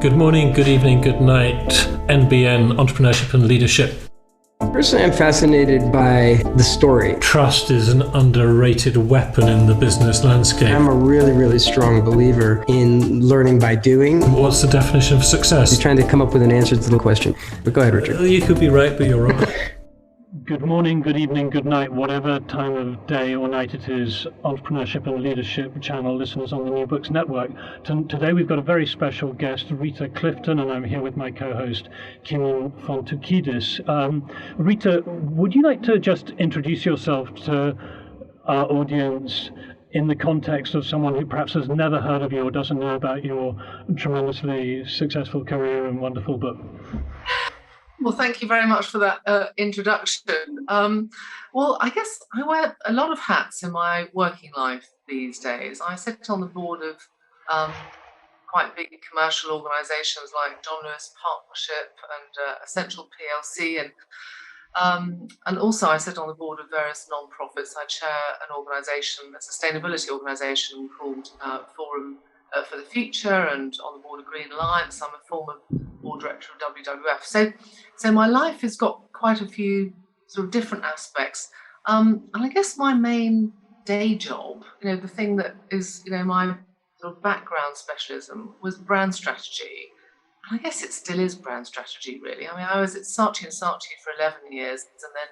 Good morning, good evening, good night, NBN, Entrepreneurship and Leadership. Personally, I'm fascinated by the story. Trust is an underrated weapon in the business landscape. I'm a really, really strong believer in learning by doing. What's the definition of success? You're trying to come up with an answer to the question. But go ahead, Richard. You could be right, but you're wrong. Good morning, good evening, good night, whatever time of day or night it is, Entrepreneurship and Leadership channel listeners on the New Books Network. Today we've got a very special guest, Rita Clifton, and I'm here with my co-host, Strategist. Rita, would you like to just introduce yourself to our audience in the context of someone who perhaps has never heard of you or doesn't know about your tremendously successful career and wonderful book? Well, thank you very much for that introduction. Well, I guess I wear a lot of hats in my working life these days. I sit on the board of quite big commercial organisations like John Lewis Partnership and Essential PLC, and also I sit on the board of various non-profits. I chair an organisation, a sustainability organisation called Forum for the Future, and on the board of Green Alliance. I'm a former board director of WWF. So my life has got quite a few sort of different aspects. And I guess my main day job, the thing that is, my sort of background specialism was brand strategy. And I guess it still is brand strategy, really. I mean, I was at Saatchi & Saatchi for 11 years, and then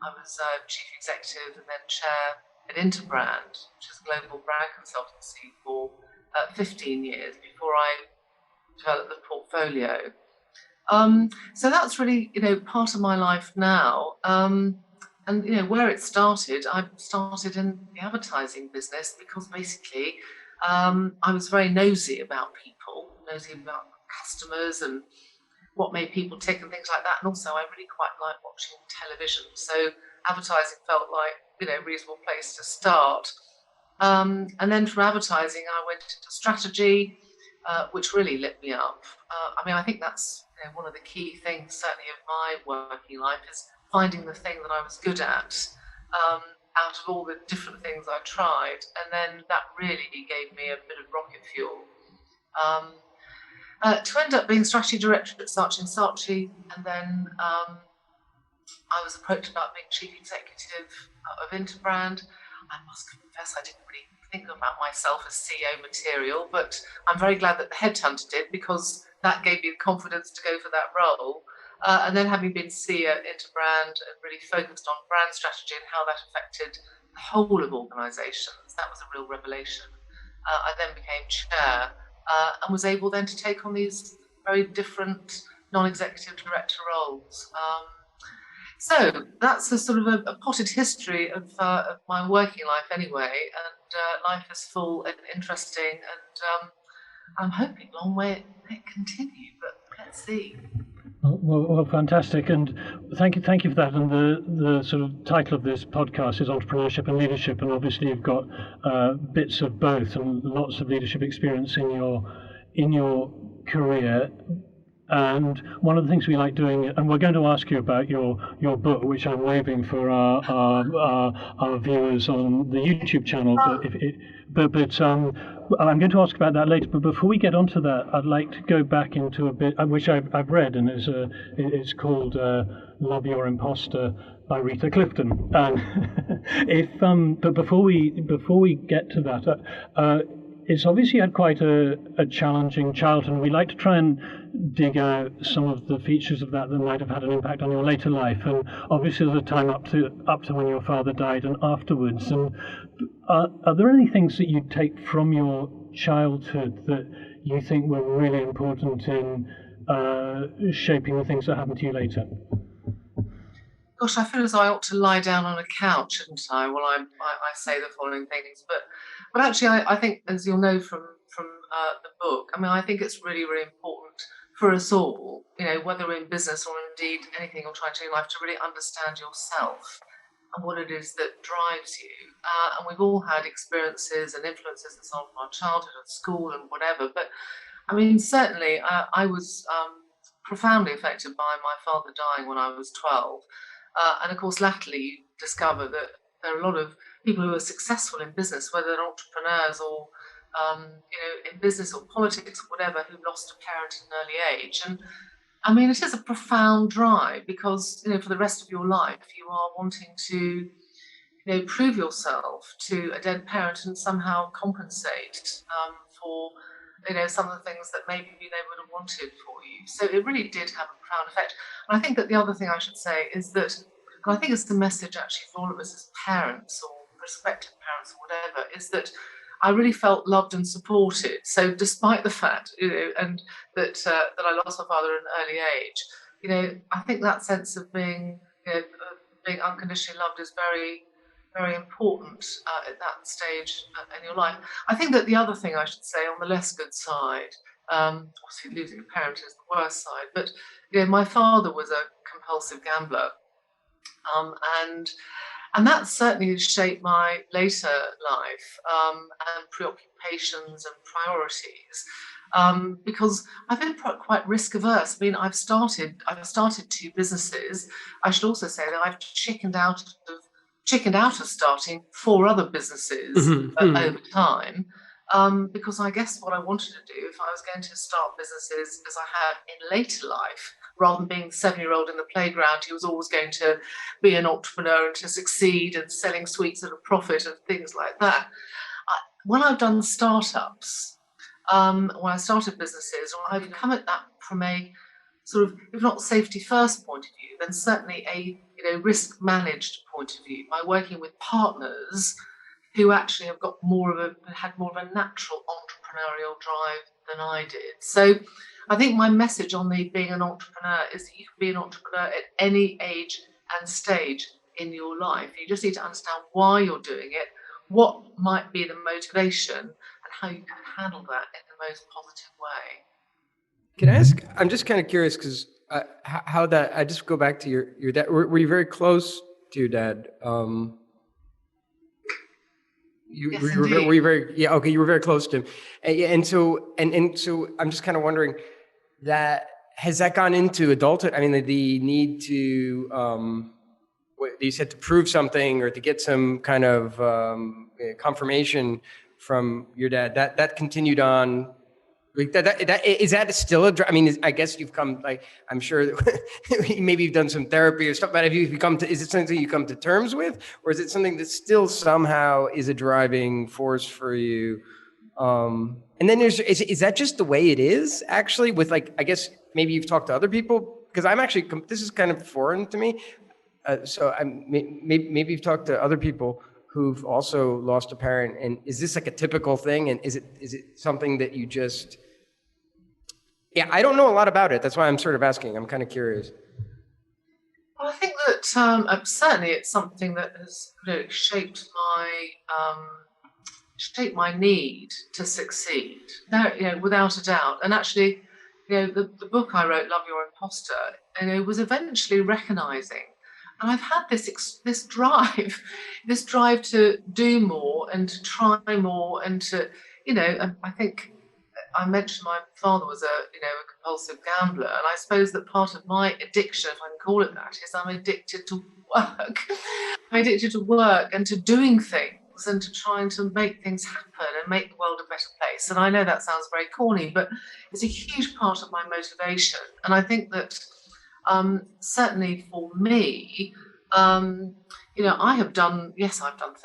I was chief executive and then chair at Interbrand, which is a global brand consultancy, for 15 years before I developed the portfolio. So that's really, part of my life now. And, where it started, I started in the advertising business because basically I was very nosy about people, nosy about customers and what made people tick and things like that. And also I really quite like watching television. So advertising felt like, a reasonable place to start. And then from advertising, I went into strategy, which really lit me up. I think that's one of the key things, certainly of my working life, is finding the thing that I was good at out of all the different things I tried. And then that really gave me a bit of rocket fuel. To end up being strategy director at Saatchi & Saatchi, and then I was approached about being chief executive of Interbrand. I must confess I didn't really think about myself as CEO material, but I'm very glad that the headhunter did, because that gave me the confidence to go for that role. And then having been CEO at Interbrand and really focused on brand strategy and how that affected the whole of organisations, that was a real revelation. I then became chair and was able then to take on these very different non-executive director roles. So that's a sort of a potted history of my working life anyway, and life is full and interesting, and I'm hoping long way it continue, but let's see. Well, fantastic, and thank you for that. And the sort of title of this podcast is Entrepreneurship and Leadership, and obviously you've got bits of both and lots of leadership experience in your career. And one of the things we like doing, and we're going to ask you about your book, which I'm waving for our viewers on the YouTube channel. But I'm going to ask about that later. But before we get onto that, I'd like to go back into a bit which I've read, and it's called "Love Your Imposter" by Rita Clifton. But before we get to that. It's obviously had quite a challenging childhood, and we like to try and dig out some of the features of that might have had an impact on your later life, and obviously the time up to when your father died and afterwards. And are there any things that you take from your childhood that you think were really important in shaping the things that happened to you later? Gosh, I feel as though I ought to lie down on a couch, shouldn't I, while I say the following things. But actually, I think, as you'll know from the book, I think it's really, really important for us all, whether we're in business or indeed anything you're trying to do in life, to really understand yourself and what it is that drives you. And we've all had experiences and influences and so on from our childhood and school and whatever. But certainly I was profoundly affected by my father dying when I was 12. And of course, latterly, you discover that there are a lot of people who are successful in business, whether they're entrepreneurs or in business or politics or whatever, who lost a parent at an early age. And I mean, it is a profound drive because, for the rest of your life, you are wanting to, prove yourself to a dead parent and somehow compensate for, some of the things that maybe they would have wanted for you. So it really did have a profound effect. And I think that the other thing I should say is that, and I think it's the message actually for all of us as parents or prospective parents or whatever, is that I really felt loved and supported. So despite the fact, and that I lost my father at an early age, I think that sense of being unconditionally loved is very, very important at that stage in your life. I think that the other thing I should say on the less good side, obviously losing a parent is the worst side, but my father was a compulsive gambler, and that certainly has shaped my later life and preoccupations and priorities. Because I've been quite risk averse. I mean, I've started 2 businesses. I should also say that I've chickened out of starting 4 other businesses over time. Because I guess what I wanted to do, if I was going to start businesses as I had in later life, rather than being the 7-year-old in the playground who was always going to be an entrepreneur and to succeed and selling sweets at a profit and things like that. When I've done startups, when I started businesses, or I've come at that from a sort of, if not safety first point of view, then certainly a risk managed point of view, by working with partners who actually had more of a natural entrepreneurial drive than I did. So I think my message on being an entrepreneur is that you can be an entrepreneur at any age and stage in your life. You just need to understand why you're doing it, what might be the motivation, and how you can handle that in the most positive way. Can I ask, I'm just kind of curious because how that, I just go back to your dad. Were you very close to your dad? Yes, were you very, yeah, okay, you were very close to him. And so I'm just kind of wondering, that has that gone into adulthood? I mean, the need to, what you said, to prove something or to get some kind of confirmation from your dad, that continued on. Like is that still a? I mean, I guess you've come, like, I'm sure that maybe you've done some therapy or stuff, but have you become to? Is it something you come to terms with, or is it something that still somehow is a driving force for you? And then is that just the way it is actually? With, like, I guess maybe you've talked to other people, because I'm actually, this is kind of foreign to me. So maybe you've talked to other people who've also lost a parent, and is this like a typical thing? And is it something that you just, yeah, I don't know a lot about it. That's why I'm sort of asking. I'm kind of curious. Well, I think that certainly it's something that has shaped my need to succeed, without a doubt. And actually, the book I wrote, Love Your Imposter, was eventually recognizing. And I've had this drive to do more and to try more and to, and I think I mentioned my father was a compulsive gambler, and I suppose that part of my addiction, if I can call it that, is I'm addicted to work. I'm addicted to work and to doing things and to trying to make things happen and make the world a better place. And I know that sounds very corny, but it's a huge part of my motivation. And I think that certainly for me, I've done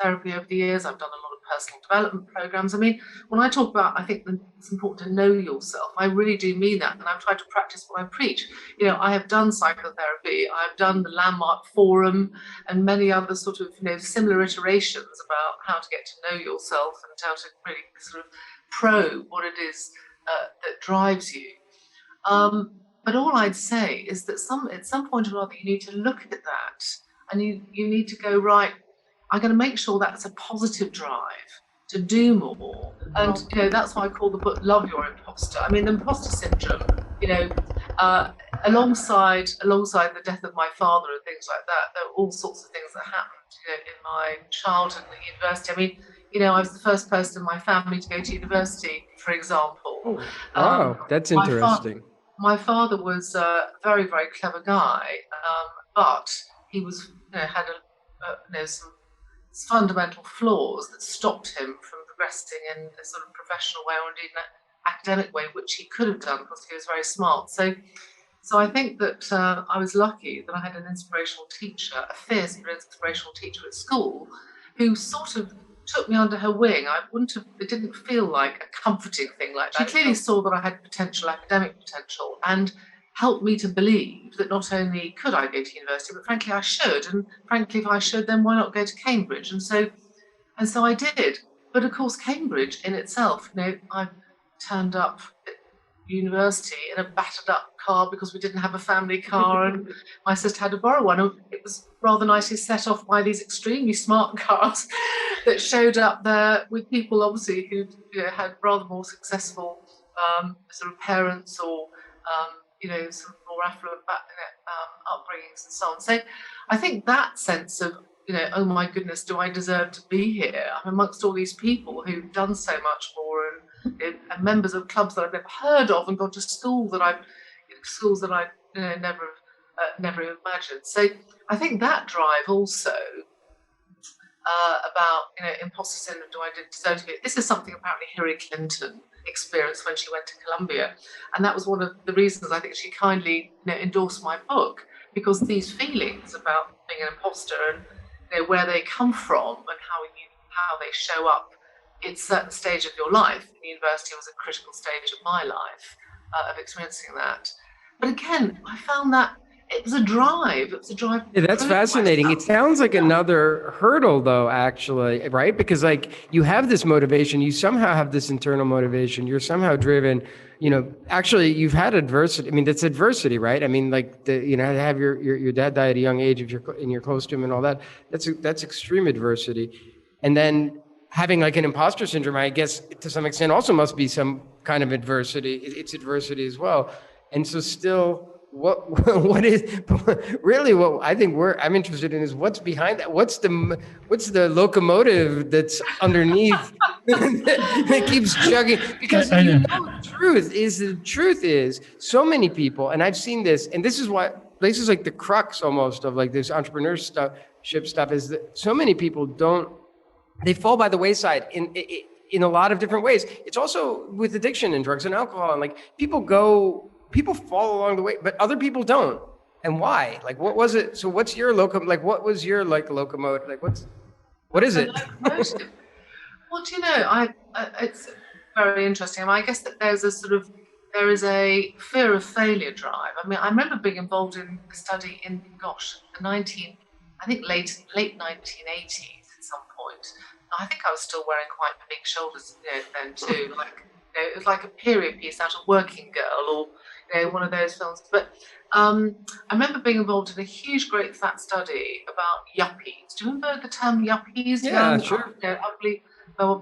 therapy over the years. I've done a lot of personal development programs. I mean, when I talk about, I think that it's important to know yourself, I really do mean that. And I've tried to practice what I preach. I have done psychotherapy. I've done the Landmark Forum and many other sort of, similar iterations about how to get to know yourself and how to really sort of probe what it is that drives you. But all I'd say is that at some point or other, you need to look at that and you need to go, right, I'm going to make sure that's a positive drive to do more. And, that's why I call the book Love Your Imposter. I mean, the imposter syndrome, alongside the death of my father and things like that, there were all sorts of things that happened, in my childhood and at university. I mean, I was the first person in my family to go to university, for example. Oh, wow, that's interesting. My father was a very, very clever guy, but he was, had some fundamental flaws that stopped him from progressing in a sort of professional way or indeed an academic way, which he could have done because he was very smart. So I think that I was lucky that I had an inspirational teacher, a fierce but inspirational teacher at school, who sort of took me under her wing. It didn't feel like a comforting thing like that. She clearly saw that I had academic potential, and helped me to believe that not only could I go to university, but frankly I should. And frankly, if I should, then why not go to Cambridge? And so I did. But of course, Cambridge in itself, I turned up at university in a battered up car because we didn't have a family car and my sister had to borrow one. And it was rather nicely set off by these extremely smart cars that showed up there with people obviously who had rather more successful sort of parents or sort of more affluent upbringings and so on. So I think that sense of oh my goodness, do I deserve to be here? I'm amongst all these people who've done so much more and members of clubs that I've never heard of and gone to schools that I never imagined. So I think that drive also about imposter syndrome, do I deserve to be? This is something apparently Hillary Clinton experienced when she went to Columbia, and that was one of the reasons I think she kindly endorsed my book, because these feelings about being an imposter and where they come from and how they show up in certain stage of your life. The university was a critical stage of my life of experiencing that. But again, I found that it was a drive. It was a drive. Yeah, that's fascinating. It sounds like another hurdle, though, actually, right? Because you have this motivation, you somehow have this internal motivation, you're somehow driven. Actually, you've had adversity. I mean, that's adversity, right? I mean, to have your dad die at a young age, if you're close to him and all that. That's extreme adversity, and then having an imposter syndrome, I guess, to some extent, also must be some kind of adversity. It's adversity as well, and so still. What is really what I think I'm interested in is what's behind that. What's the locomotive that's underneath that keeps chugging? Because the truth is so many people, and I've seen this, and this is why places like the crux almost of this entrepreneurship stuff is that so many people they fall by the wayside in a lot of different ways. It's also with addiction and drugs and alcohol, and people fall along the way, but other people don't. And why? What was it? So what's your locomotive? What was your locomotive? What is it? Well, it's very interesting. I guess that there is a fear of failure drive. I mean, I remember being involved in a study in, late 1980s at some point. I think I was still wearing quite big shoulders then too. It was like a period piece out of Working Girl or one of those films. But I remember being involved in a huge, great fat study about yuppies. Do you remember the term yuppies? Yeah, sure. Ugly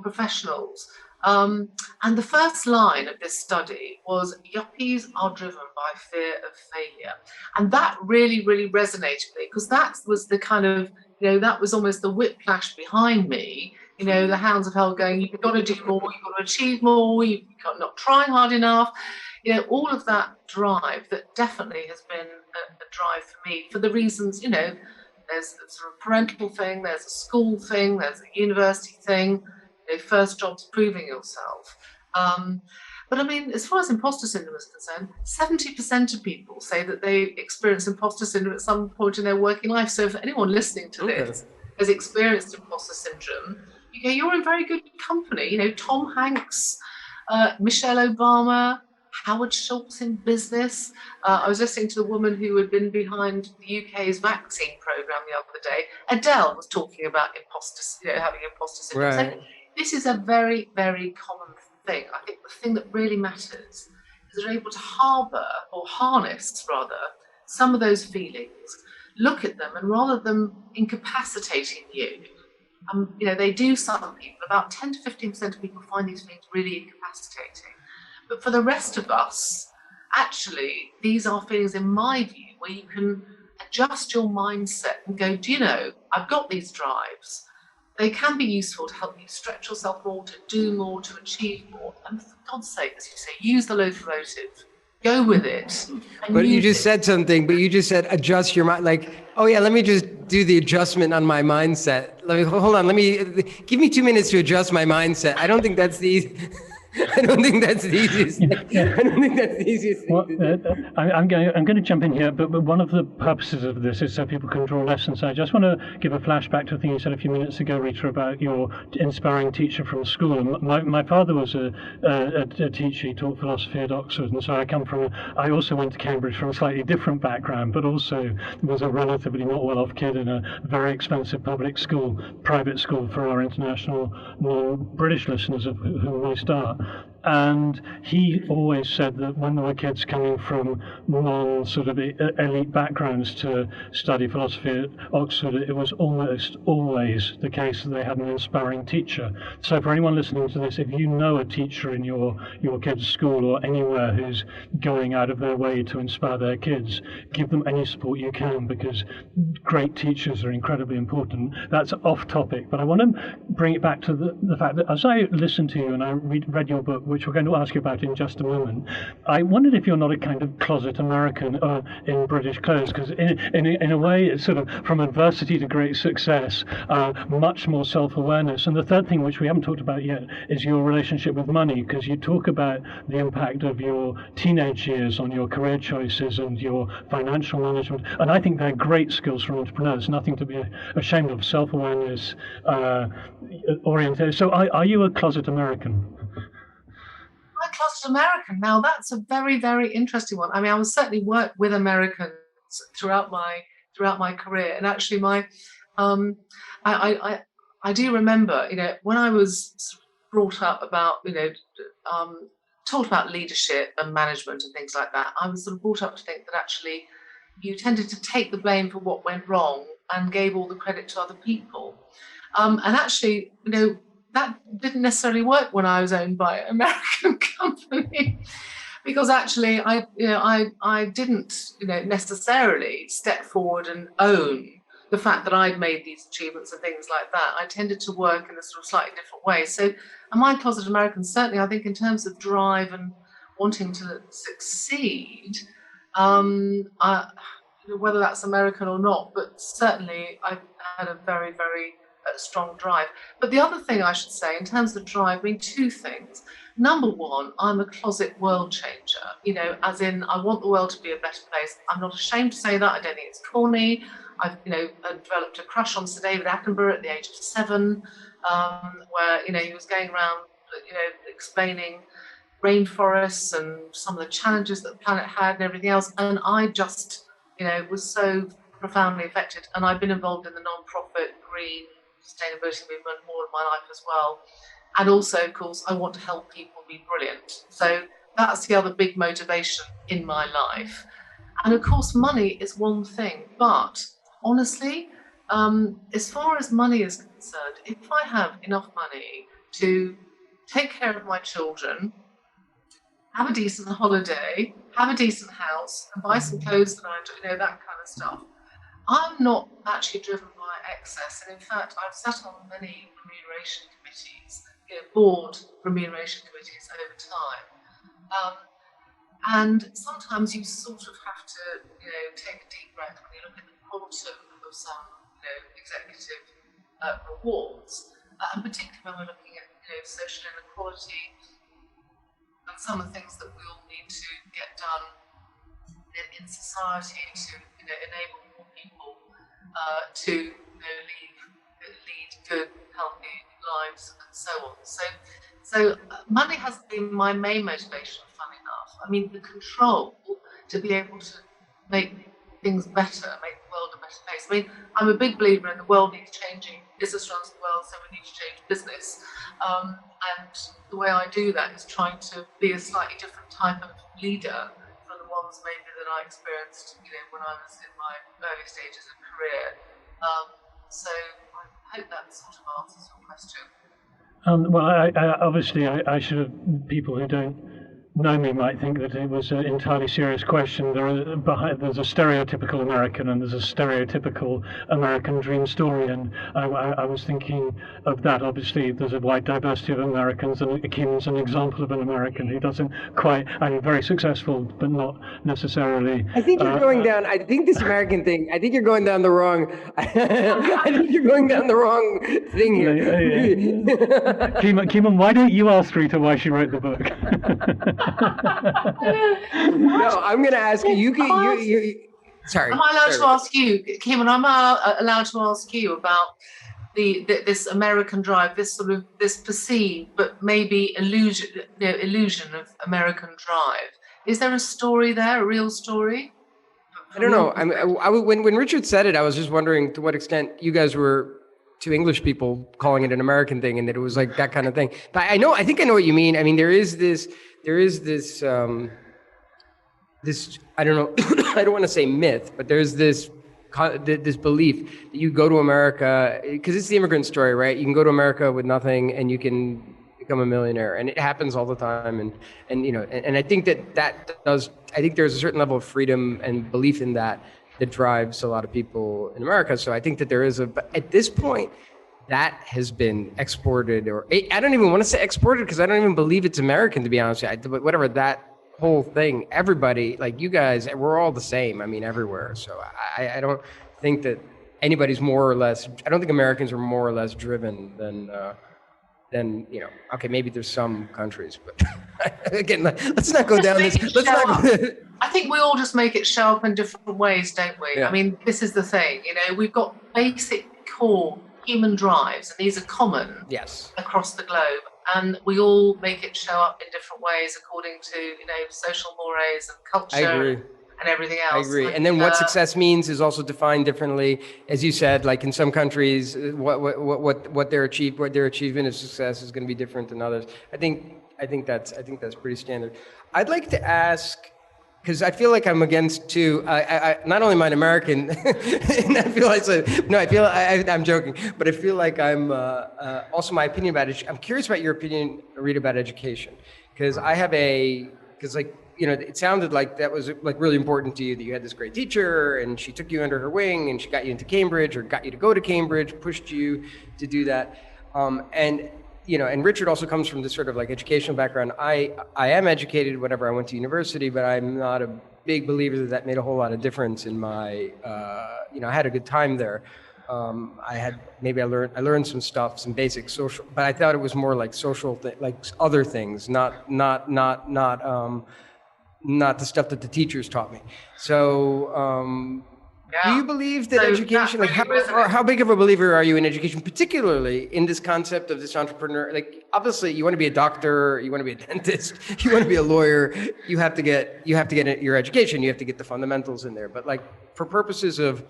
professionals. And the first line of this study was, yuppies are driven by fear of failure. And that really, really resonated with me, because that was the kind of, that was almost the whiplash behind me. The hounds of hell going, you've got to do more, you've got to achieve more, you've got not trying hard enough. All of that drive that definitely has been a drive for me for the reasons, there's a sort of parental thing, there's a school thing, there's a university thing, first jobs, proving yourself. But I mean, as far as imposter syndrome is concerned, 70% of people say that they experience imposter syndrome at some point in their working life. So if anyone listening to this has experienced imposter syndrome, you're in very good company. Tom Hanks, Michelle Obama, Howard Schultz in business. I was listening to the woman who had been behind the UK's vaccine program the other day. Adele was talking about having imposter syndrome. Right. So this is a very, very common thing. I think the thing that really matters is they're able to harness some of those feelings, look at them, and rather than incapacitating you, they do. Some people, about 10 to 15% of people, find these things really incapacitating. But for the rest of us, actually, these are feelings, in my view, where you can adjust your mindset and go, I've got these drives. They can be useful to help you stretch yourself more, to do more, to achieve more. And for God's sake, as you say, use the locomotive. go with it. But you just said something, but you just said adjust your mind. Like, oh yeah, let me just do the adjustment on my mindset. Hold on, give me 2 minutes to adjust my mindset. I don't think that's the I don't think that's the easiest thing. I don't think that's the easiest thing Well, to do. I'm going to jump in here, but one of the purposes of this is so people can draw lessons. So I just want to give a flashback to a thing you said a few minutes ago, Rita, about your inspiring teacher from school. And my father was a teacher. He taught philosophy at Oxford, and so I also went to Cambridge from a slightly different background, but also was a relatively not well-off kid in a very expensive public school, private school for our international non-British listeners, of whom most are. And he always said that when there were kids coming from non-sort of elite backgrounds to study philosophy at Oxford, it was almost always the case that they had an inspiring teacher. So for anyone listening to this, if you know a teacher in your kid's school or anywhere who's going out of their way to inspire their kids, give them any support you can, because great teachers are incredibly important. That's off topic, but I want to bring it back to the fact that as I listened to you and I read your book, which we're going to ask you about in just a moment, I wondered if you're not a kind of closet American in British clothes, because in a way it's sort of from adversity to great success, much more self-awareness. And the third thing, which we haven't talked about yet, is your relationship with money, because you talk about the impact of your teenage years on your career choices and your financial management. And I think they're great skills for entrepreneurs, nothing to be ashamed of, self-awareness, oriented. So are you a closet American? Closet American. Now that's a very, very interesting one. I mean, I was certainly worked with Americans throughout my career, and actually, I do remember, when I was brought up about, taught about leadership and management and things like that, I was sort of brought up to think that actually you tended to take the blame for what went wrong and gave all the credit to other people, and actually, that didn't necessarily work when I was owned by an American company, because actually I didn't necessarily step forward and own the fact that I'd made these achievements and things like that. I tended to work in a sort of slightly different way. So am I closet American? Certainly, I think in terms of drive and wanting to succeed, whether that's American or not, but certainly I had a very, very strong drive. But the other thing I should say in terms of drive, I mean, two things. Number one, I'm a closet world changer, as in I want the world to be a better place. I'm not ashamed to say that. I don't think it's corny. I've, developed a crush on Sir David Attenborough at the age of 7, where, he was going around, explaining rainforests and some of the challenges that the planet had and everything else. And I just, was so profoundly affected. And I've been involved in the non-profit green sustainability movement more of my life as well. And also, of course, I want to help people be brilliant. So that's the other big motivation in my life. And of course, money is one thing. But honestly, as far as money is concerned, if I have enough money to take care of my children, have a decent holiday, have a decent house, and buy some clothes that I that kind of stuff, I'm not actually driven by excess. And in fact, I've sat on many remuneration committees, board remuneration committees over time. And sometimes you sort of have to, take a deep breath when you look at the quantum of some, executive rewards, and particularly when we're looking at, social inequality and some of the things that we all need to get done in society to, enable more people to, lead good, healthy lives and so on. So money has been my main motivation, funny enough. I mean, the control to be able to make things better, make the world a better place. I mean, I'm a big believer in the world needs changing. Business runs the world, so we need to change business. And the way I do that is trying to be a slightly different type of leader from the ones maybe that I experienced, when I was in my early stages of career. So I hope that sort of answers your question. Well, I obviously, I should have, people who don't know me might think that it was an entirely serious question. There's a stereotypical American and there's a stereotypical American dream story, and I was thinking of that. Obviously, there's a wide diversity of Americans, and Kim's an example of an American who doesn't quite, very successful, but not necessarily. I think you're going down. I think this American thing. I think you're going down the wrong. I think you're going down the wrong thing here. Keeman, why don't you ask Rita why she wrote the book? No, I'm going to ask you. You sorry. Am I allowed to ask you, Keeman? I'm allowed to ask you about this American drive, this perceived but maybe illusion of American drive. Is there a story there, a real story? I don't know. When Richard said it, I was just wondering to what extent you guys were, to English people, calling it an American thing, and that it was like that kind of thing. But I think I know what you mean. I mean, there is this I don't know. I don't want to say myth, but there's this belief that you go to America, because it's the immigrant story, right? You can go to America with nothing and you can become a millionaire, and it happens all the time. And I think I think there's a certain level of freedom and belief in that drives a lot of people in America. So I think that but at this point, that has been exported, or I don't even want to say exported, because I don't even believe it's American, to be honest with you. But whatever, that whole thing, everybody, like you guys, we're all the same. I mean, everywhere. So I don't think that anybody's more or less, I don't think Americans are more or less driven than okay, maybe there's some countries, but again, let's not go down this. I think we all just make it show up in different ways, don't we? Yeah. I mean, this is the thing, we've got basic core human drives, and these are common across the globe, and we all make it show up in different ways according to, social mores and culture and everything else. I agree. And then what success means is also defined differently. As you said, like in some countries, what their achievement of success is going to be different than others. I think that's pretty standard. I'd like to ask, because I feel like I'm against two. I not only am I an American, and I'm joking, but I feel like I'm also my opinion about it. I'm curious about your opinion, Rita, about education, because it sounded like that was like really important to you, that you had this great teacher and she took you under her wing and she got you into Cambridge, or got you to go to Cambridge, pushed you to do that. And Richard also comes from this sort of like educational background. I am educated, whatever, I went to university, but I'm not a big believer that made a whole lot of difference in my, I had a good time there. I learned some stuff, some basic social, but I thought it was more like social, like other things, not the stuff that the teachers taught me. So, do you believe that education, like how big of a believer are you in education, particularly in this concept of this entrepreneur? Like, obviously you want to be a doctor, you want to be a dentist, you want to be a lawyer, you have to get your education, you have to get the fundamentals in there. But like, for purposes of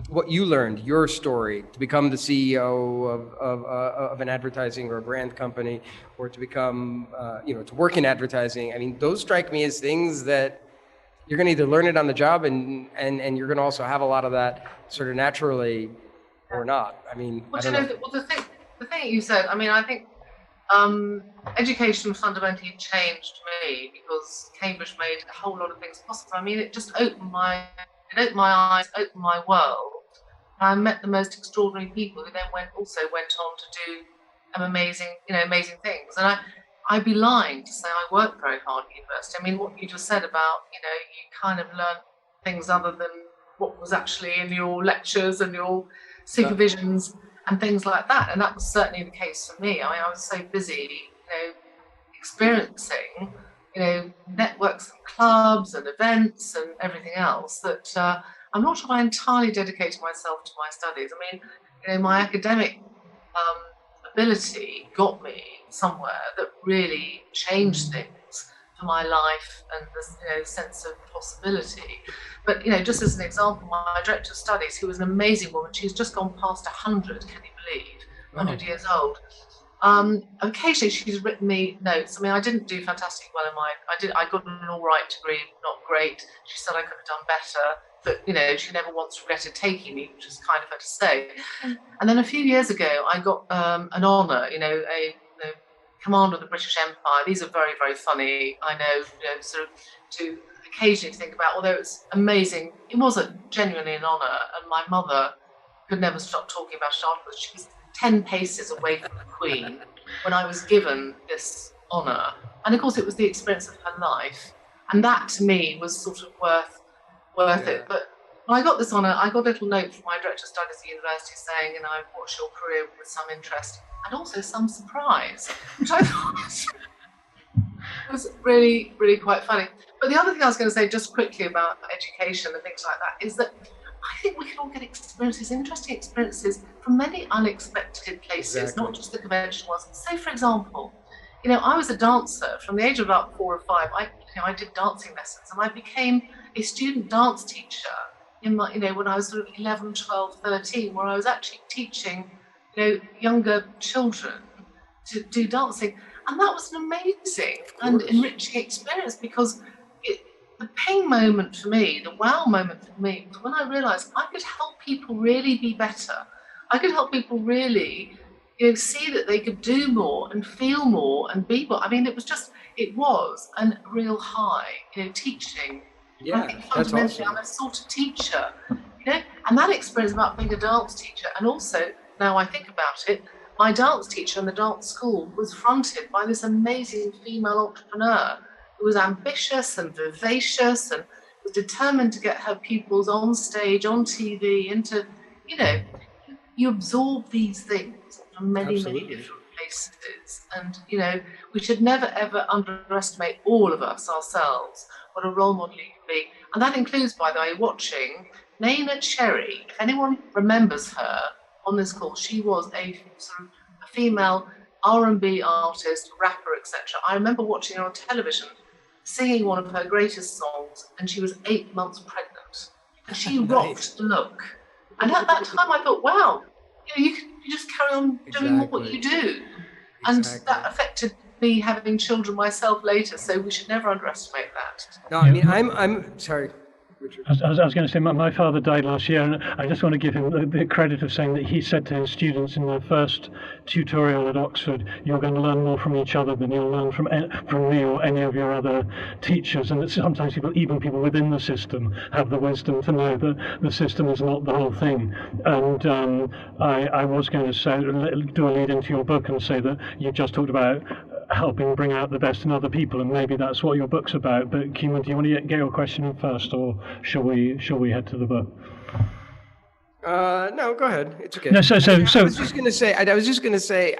what you learned, your story, to become the CEO of an advertising or a brand company, or to become, to work in advertising. I mean, those strike me as things that you're going to either learn it on the job, and you're going to also have a lot of that sort of naturally, or not. I mean, I don't know. The thing you said, I mean, I think education fundamentally changed me, because Cambridge made a whole lot of things possible. I mean, it just opened my eyes, opened my world. I met the most extraordinary people who then went on to do amazing things. And I'd be lying to say I worked very hard at university. I mean, what you just said about, you kind of learn things other than what was actually in your lectures and your supervisions and things like that. And that was certainly the case for me. I mean, I was so busy, experiencing, networks and clubs and events and everything else that I'm not sure I entirely dedicated myself to my studies. I mean, my academic ability got me somewhere that really changed things for my life and the sense of possibility. But just as an example, my director of studies, who was an amazing woman, she's just gone past 100, can you believe? 100 years old. Occasionally she's written me notes. I mean, I didn't do fantastically well I got an all right degree, not great. She said I could have done better, but she never once regretted taking me, which is kind of her to say. And then a few years ago, I got an honour, a commander of the British Empire. These are very, very funny. I know, sort of to occasionally think about, although it's amazing, it was genuinely an honour, and my mother could never stop talking about it afterwards. She was 10 paces away from the Queen when I was given this honour. And of course, it was the experience of her life. And that to me was sort of worth it. But when I got this honour, I got a little note from my director of studies at the university saying, I've watched your career with some interest and also some surprise, which I thought was really, really quite funny. But the other thing I was going to say just quickly about education and things like that is that I think we can all get experiences, interesting experiences from many unexpected places, not just the conventional ones. So, for example, I was a dancer from the age of about 4 or 5. I did dancing lessons, and I became a student dance teacher in my, when I was sort of 11, 12, 13, where I was actually teaching, younger children to do dancing. And that was an amazing and enriching experience, because the pain moment for me, the wow moment for me, was when I realised I could help people really be better. I could help people really, see that they could do more and feel more and be more. I mean, it was a real high, teaching. Yeah, I think fundamentally I'm a sort of teacher, and that experience about being a dance teacher, and also, now I think about it, my dance teacher in the dance school was fronted by this amazing female entrepreneur who was ambitious and vivacious and was determined to get her pupils on stage, on TV, into, you absorb these things from many, many different places. And, we should never, ever underestimate all of us ourselves, what a role model you can be. And that includes, by the way, watching Naina Cherry. If anyone remembers her on this call, she was a sort of a female R&B artist, rapper, etc. I remember watching her on television, singing one of her greatest songs, and she was 8 months pregnant. And she rocked the look. And at that time I thought, wow, you just carry on doing what you do. And that affected me having children myself later, so we should never underestimate that. No, I mean, I'm sorry, Richard. I was going to say, my father died last year, and I just want to give him the credit of saying that he said to his students in the first tutorial at Oxford, you're going to learn more from each other than you'll learn from me or any of your other teachers. And that sometimes even people within the system have the wisdom to know that the system is not the whole thing. And I was going to say, do a lead into your book and say that you just talked about helping bring out the best in other people, and maybe that's what your book's about. But Keeman, do you want to get your question in first, or shall we head to the book? No, go ahead. It's okay. No, I was just going to say,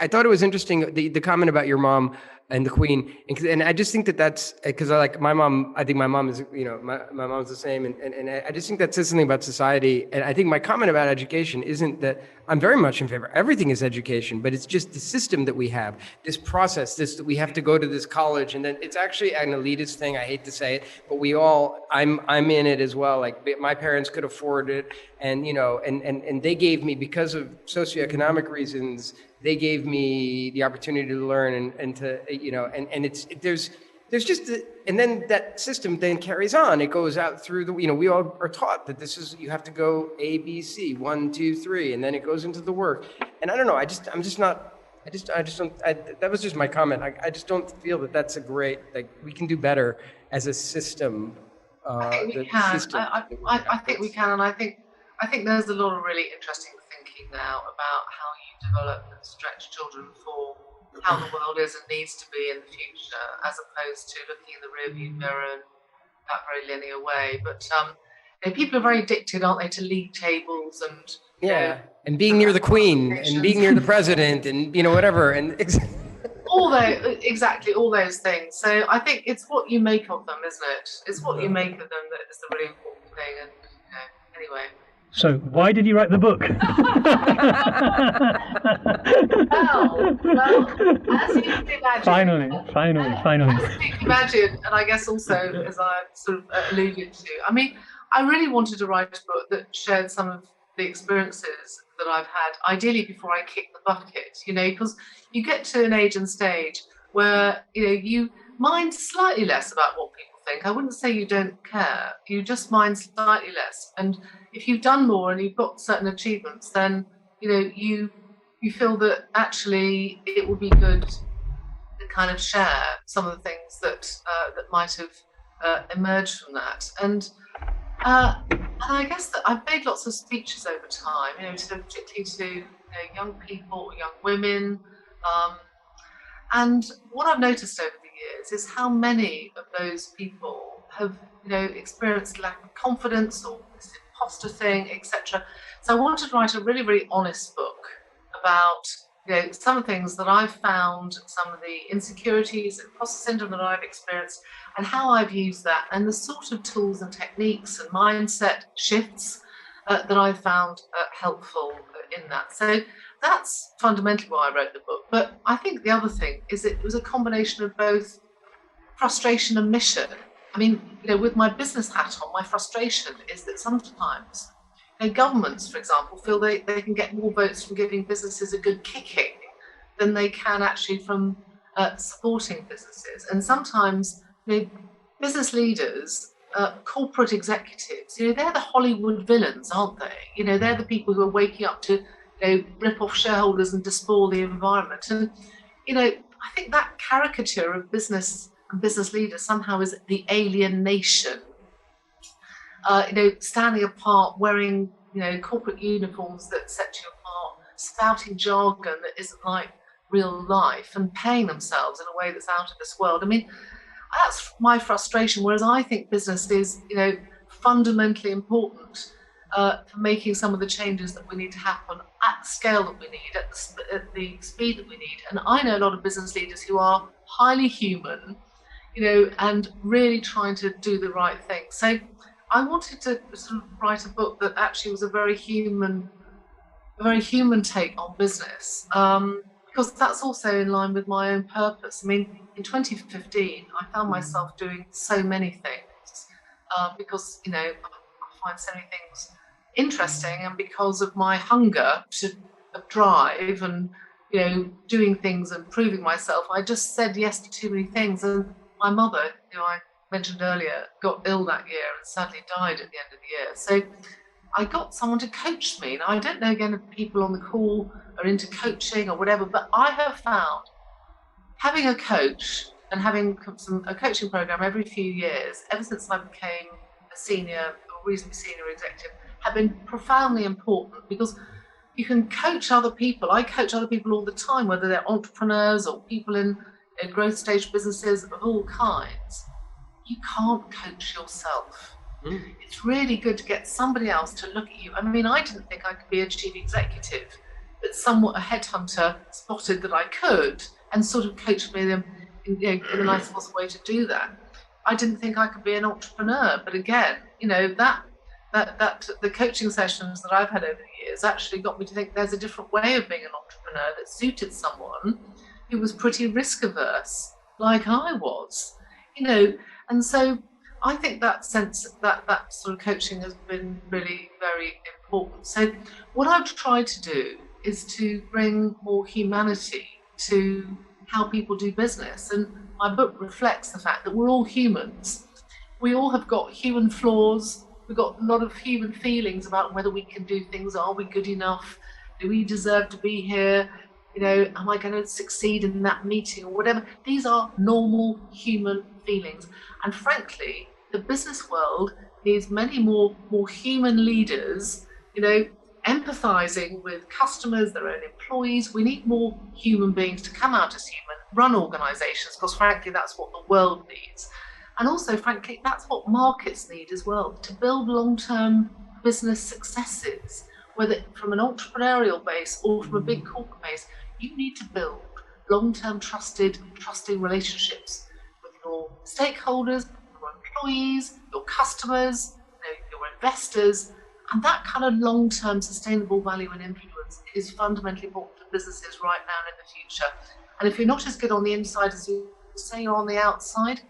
I thought it was interesting, the comment about your mom and the Queen, and I just think that's because I think my mom is, my mom's the same, and I just think that says something about society. And I think my comment about education isn't that I'm very much in favor. Everything is education, but it's just the system that we have, this process, that we have to go to this college, and then it's actually an elitist thing. I hate to say it, but I'm in it as well. Like, my parents could afford it, and and they gave me, because of socioeconomic reasons, they gave me the opportunity to learn and to, there's just, and then that system then carries on. It goes out through we all are taught that you have to go A, B, C, 1, 2, 3, and then it goes into the work. And I don't know, that was just my comment. I just don't feel that that's a great, we can do better as a system. I think we can. I think we can, and I think there's a lot of really interesting thinking now about how you develop and stretch children for how the world is and needs to be in the future, as opposed to looking in the rearview mirror in that very linear way. But people are very addicted, aren't they, to league tables and and being near the Queen and being near the president and whatever and all those things. So I think it's what you make of them, isn't it? It's what you make of them that is the really important thing. And anyway. So, why did you write the book? well, as you can imagine. Finally. As you can imagine, and I guess also, as I sort of alluded to, I mean, I really wanted to write a book that shared some of the experiences that I've had, ideally before I kick the bucket, because you get to an age and stage where, you mind slightly less about what people think. I wouldn't say you don't care. You just mind slightly less. And if you've done more and you've got certain achievements, then you feel that actually it would be good kind of share some of the things that might have emerged from that. And I guess that I've made lots of speeches over time, particularly to young people, young women. And what I've noticed over the years is how many of those people have, experienced lack of confidence or this imposter thing, etc. So I wanted to write a really, really honest book about, some of the things that I've found, some of the insecurities, imposter syndrome that I've experienced, and how I've used that, and the sort of tools and techniques and mindset shifts that I've found helpful in that. So that's fundamentally why I wrote the book. But I think the other thing is it was a combination of both frustration and mission. I mean, with my business hat on, my frustration is that sometimes governments, for example, feel they can get more votes from giving businesses a good kicking than they can actually from supporting businesses. And sometimes business leaders, corporate executives, they're the Hollywood villains, aren't they? They're the people who are waking up to rip off shareholders and despoil the environment. And I think that caricature of business and business leaders somehow is the alien nation. Standing apart, wearing, corporate uniforms that set you apart, spouting jargon that isn't like real life, and paying themselves in a way that's out of this world. I mean, that's my frustration. Whereas I think business is, fundamentally important for making some of the changes that we need to happen at the scale that we need, at the speed that we need. And I know a lot of business leaders who are highly human, and really trying to do the right thing. So I wanted to sort of write a book that actually was a very human take on business, because that's also in line with my own purpose. I mean, in 2015, I found myself doing so many things because, I find so many things interesting, and because of my hunger to drive and, doing things and proving myself, I just said yes to too many things. And my mother, who I mentioned earlier, got ill that year and sadly died at the end of the year. So I got someone to coach me. Now, I don't know, again, if people on the call are into coaching or whatever, but I have found having a coach and having a coaching program every few years, ever since I became a reasonably senior executive, have been profoundly important, because you can coach other people. I coach other people all the time, whether they're entrepreneurs or people in growth stage businesses of all kinds. You can't coach yourself. It's really good to get somebody else to look at you. I mean, I didn't think I could be a chief executive, but somewhat a headhunter spotted that I could and sort of coached me in the nicest possible way to do that. I didn't think I could be an entrepreneur, but again, that the coaching sessions that I've had over the years actually got me to think there's a different way of being an entrepreneur that suited someone who was pretty risk averse, like I was, and so I think that sense, that sort of coaching has been really very important. So what I've tried to do is to bring more humanity to how people do business. And my book reflects the fact that we're all humans. We all have got human flaws. We've got a lot of human feelings about whether we can do things. Are we good enough? Do we deserve to be here? Am I going to succeed in that meeting or whatever? These are normal human feelings. And frankly, the business world needs many more human leaders, empathizing with customers, their own employees. We need more human beings to come out as human, run organizations, because frankly, that's what the world needs. And also, frankly, that's what markets need as well, to build long-term business successes, whether from an entrepreneurial base or from a big corporate base. You need to build long-term trusting relationships with your stakeholders, your employees, your customers, your investors. And that kind of long-term sustainable value and influence is fundamentally important for businesses right now and in the future. And if you're not as good on the inside as you say you're on the outside,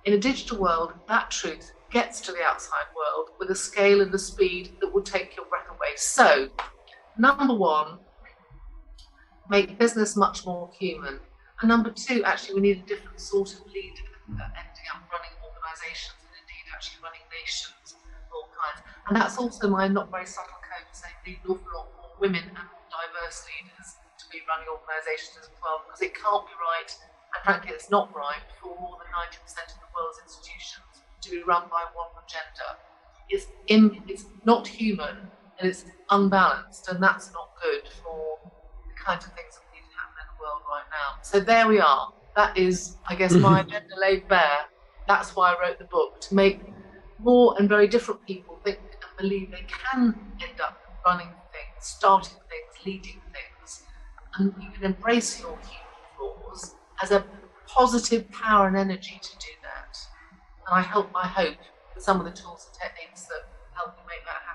in a digital world, that truth gets to the outside world with a scale and a speed that will take your breath away. So, number one, make business much more human. And number two, actually, we need a different sort of leader ending up running organizations and indeed actually running nations of all kinds. And that's also my not very subtle code to say we need an awful lot more women and more diverse leaders to be running organizations as well, because it can't be right and frankly it's not right for more than 90% of the world's institutions to be run by one agenda. It's not human, and it's unbalanced, and that's not good for the kinds of things that need to happen in the world right now. So there we are. That is, I guess, my agenda laid bare. That's why I wrote the book, to make more and very different people think and believe they can end up running things, starting things, leading things, and you can embrace your human flaws as a positive power and energy to do that. And I hope with some of the tools and techniques that help you make that happen.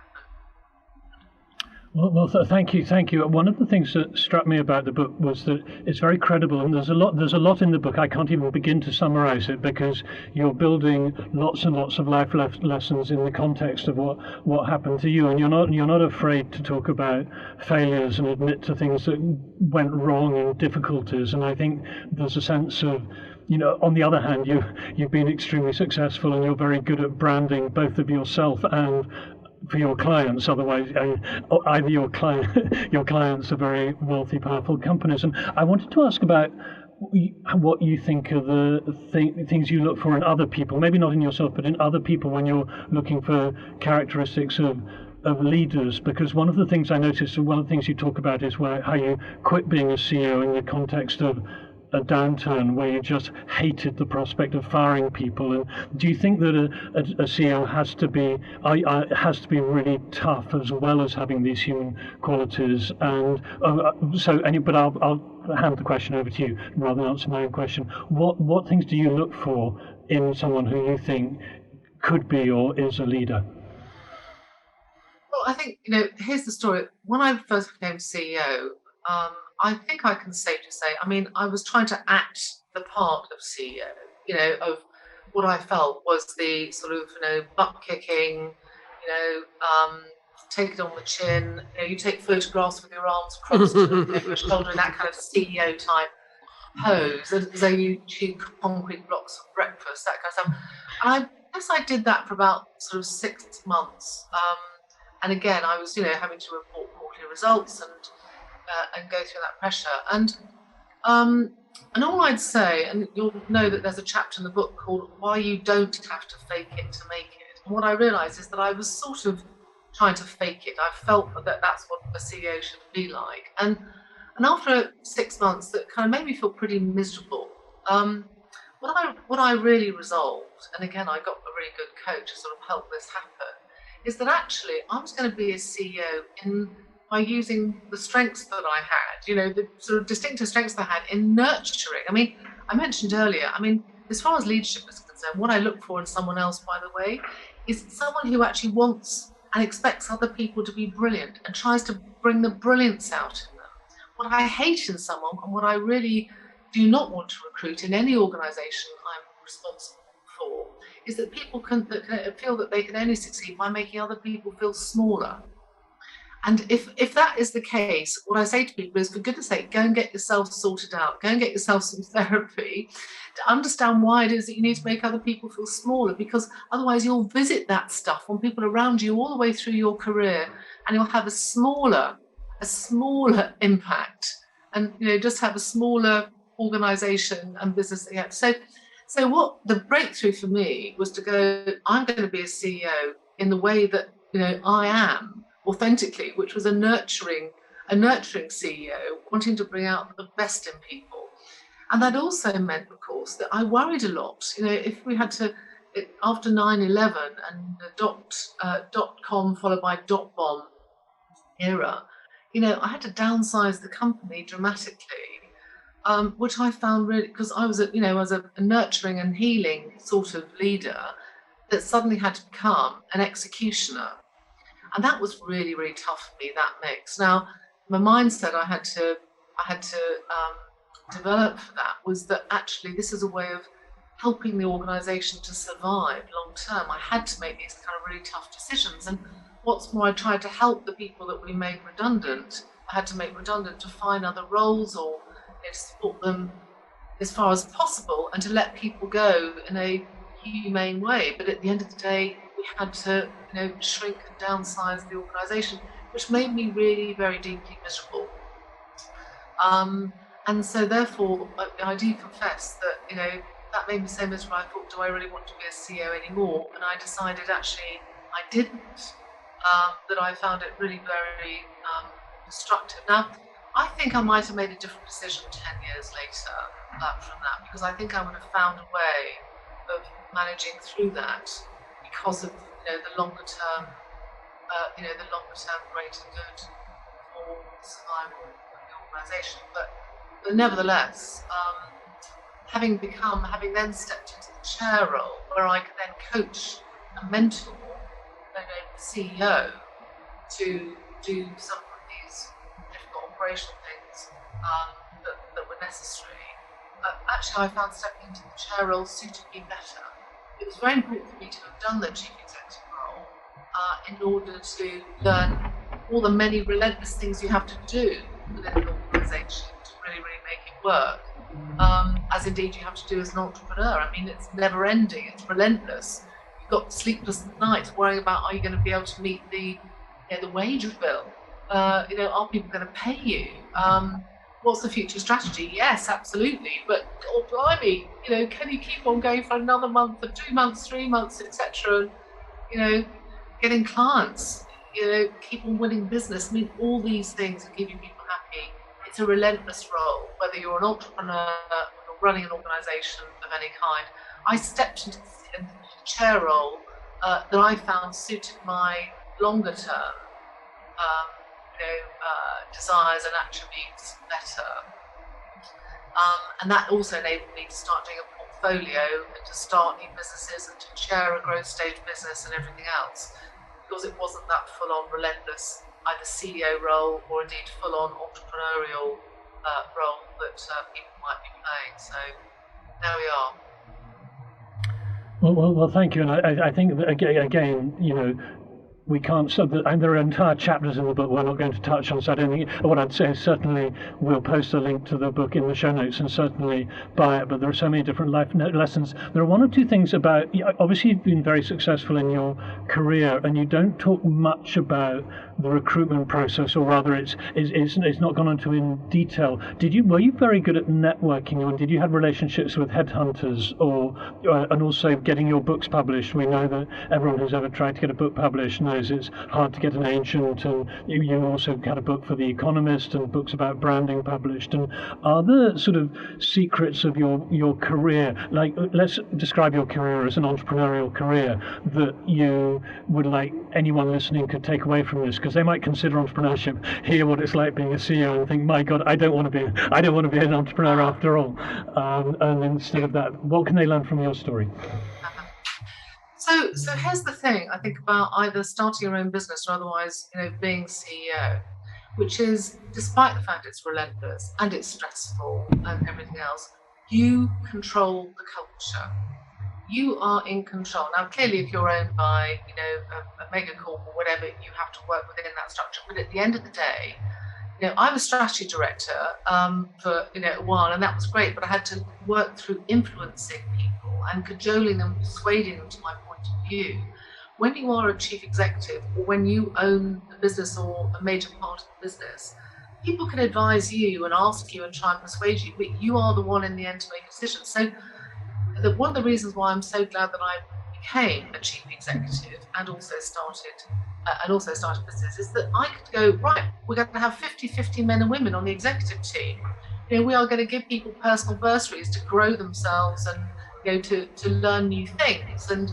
Well, thank you. One of the things that struck me about the book was that it's very credible, and there's a lot in the book. I can't even begin to summarize it, because you're building lots and lots of life lessons in the context of what happened to you, and you're not afraid to talk about failures and admit to things that went wrong and difficulties. And I think there's a sense of, on the other hand, you've been extremely successful, and you're very good at branding both of yourself and for your clients. Otherwise, either your clients are very wealthy, powerful companies. And I wanted to ask about what you think are the things you look for in other people, maybe not in yourself, but in other people when you're looking for characteristics of leaders. Because one of the things I noticed, and one of the things you talk about, is how you quit being a CEO in the context of a downturn where you just hated the prospect of firing people. And do you think that a CEO has to be really tough as well as having these human qualities? And but I'll hand the question over to you rather than answer my own question. What things do you look for in someone who you think could be or is a leader? Well, I think, here's the story. When I first became CEO, I think I can safely say, I was trying to act the part of CEO, of what I felt was the sort of, butt kicking, take it on the chin, you take photographs with your arms crossed over your shoulder in that kind of CEO type pose, as though you chew concrete blocks for breakfast, that kind of stuff. And I guess I did that for about sort of 6 months. And again, I was, having to report quarterly results and go through that pressure. And all I'd say, and you'll know that there's a chapter in the book called Why You Don't Have to Fake It to Make It. And what I realised is that I was sort of trying to fake it. I felt that that's what a CEO should be like. And after 6 months, that kind of made me feel pretty miserable. What I really resolved, and again, I got a really good coach to sort of help this happen, is that actually I was going to be a CEO by using the strengths that I had, the sort of distinctive strengths that I had in nurturing. I mentioned earlier, as far as leadership is concerned, what I look for in someone else, by the way, is someone who actually wants and expects other people to be brilliant and tries to bring the brilliance out in them. What I hate in someone, and what I really do not want to recruit in any organisation I'm responsible for, is that people feel that they can only succeed by making other people feel smaller. And if that is the case, what I say to people is, for goodness sake, go and get yourself sorted out. Go and get yourself some therapy to understand why it is that you need to make other people feel smaller, because otherwise you'll visit that stuff on people around you all the way through your career, and you'll have a smaller impact, and just have a smaller organization and business. Yeah. So what the breakthrough for me was to go, I'm going to be a CEO in the way that I am authentically, which was a nurturing CEO, wanting to bring out the best in people. And that also meant, of course, that I worried a lot. If we had to, after 9/11 and the .com followed by .bomb era, I had to downsize the company dramatically, which I found really, because I was a nurturing and healing sort of leader that suddenly had to become an executioner. And that was really, really tough for me, that mix. Now, my mindset I had to develop for that was that actually this is a way of helping the organisation to survive long term. I had to make these kind of really tough decisions. And what's more, I tried to help the people that we made redundant. I had to make redundant to find other roles or support them as far as possible, and to let people go in a humane way. But at the end of the day, we had to shrink and downsize the organisation, which made me really very deeply miserable. And And so therefore, I do confess that, that made me so miserable. I thought, do I really want to be a CEO anymore? And I decided actually I didn't, that I found it really very destructive. Now, I think I might have made a different decision 10 years later from that, because I think I would have found a way of managing through that because of the longer term, greater good for the survival of the organisation. But nevertheless, having then stepped into the chair role, where I could then coach and mentor the CEO to do some of these difficult operational things that were necessary. Actually, I found stepping into the chair role suited me better. It was very important for me to have done the chief executive role in order to learn all the many relentless things you have to do within an organisation to really make it work. As indeed you have to do as an entrepreneur. I mean, it's never ending, it's relentless. You've got sleepless nights worrying about, are you going to be able to meet the wage bill? Are people going to pay you? What's the future strategy? Yes, absolutely. But, oh, blimey, can you keep on going for another month, or 2 months, 3 months, etc.? And, getting clients, keep on winning business. I mean, all these things are keeping people happy. It's a relentless role, whether you're an entrepreneur or running an organisation of any kind. I stepped into the chair role that I found suited my longer term desires and attributes better. And that also enabled me to start doing a portfolio and to start new businesses and to chair a growth stage business and everything else, because it wasn't that full-on relentless either CEO role or indeed full-on entrepreneurial role that people might be playing. So there we are. Well, thank you. And I think that again, we can't, and there are entire chapters in the book we're not going to touch on, so I don't think, what I'd say is certainly we'll post a link to the book in the show notes and certainly buy it, but there are so many different life lessons. There are one or two things about, obviously you've been very successful in your career and you don't talk much about the recruitment process, or rather it's not gone into in detail. Were you very good at networking, or did you have relationships with headhunters, and also getting your books published? We know that everyone who's ever tried to get a book published knows it's hard to get an agent, and you also had a book for the Economist and books about branding published. And are there sort of secrets of your career, like let's describe your career as an entrepreneurial career, that you would like anyone listening could take away from this? Because they might consider entrepreneurship, hear what it's like being a CEO, and think, my God, I don't want to be an entrepreneur after all. And instead of that, what can they learn from your story? So here's the thing I think about either starting your own business or otherwise, being CEO, which is, despite the fact it's relentless and it's stressful and everything else, you control the culture. You are in control. Now, clearly, if you're owned by, a mega corp or whatever, you have to work within that structure. But at the end of the day, I was strategy director for a while, and that was great. But I had to work through influencing people and cajoling them, persuading them to my point of view. When you are a chief executive, or when you own a business or a major part of the business, people can advise you and ask you and try and persuade you, but you are the one in the end to make a decision. So one of the reasons why I'm so glad that I became a chief executive and also started business is that I could go, right, we're going to have 50-50 men and women on the executive team. We are going to give people personal bursaries to grow themselves and to learn new things. And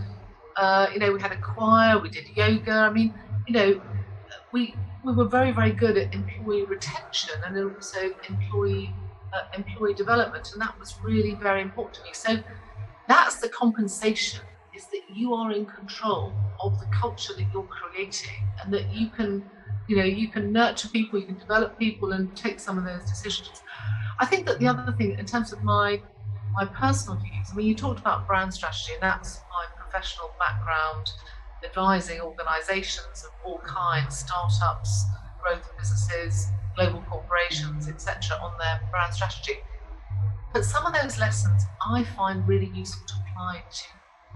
we had a choir, we did yoga. I mean, we were very, very good at employee retention and also employee development, and that was really very important to me. So that's the compensation, is that you are in control of the culture that you're creating, and that you can nurture people, you can develop people and take some of those decisions. I think that the other thing, in terms of my personal views, I mean, you talked about brand strategy, and that's my professional background, advising organizations of all kinds, startups, growth businesses, global corporations, etc., on their brand strategy. But some of those lessons I find really useful to apply to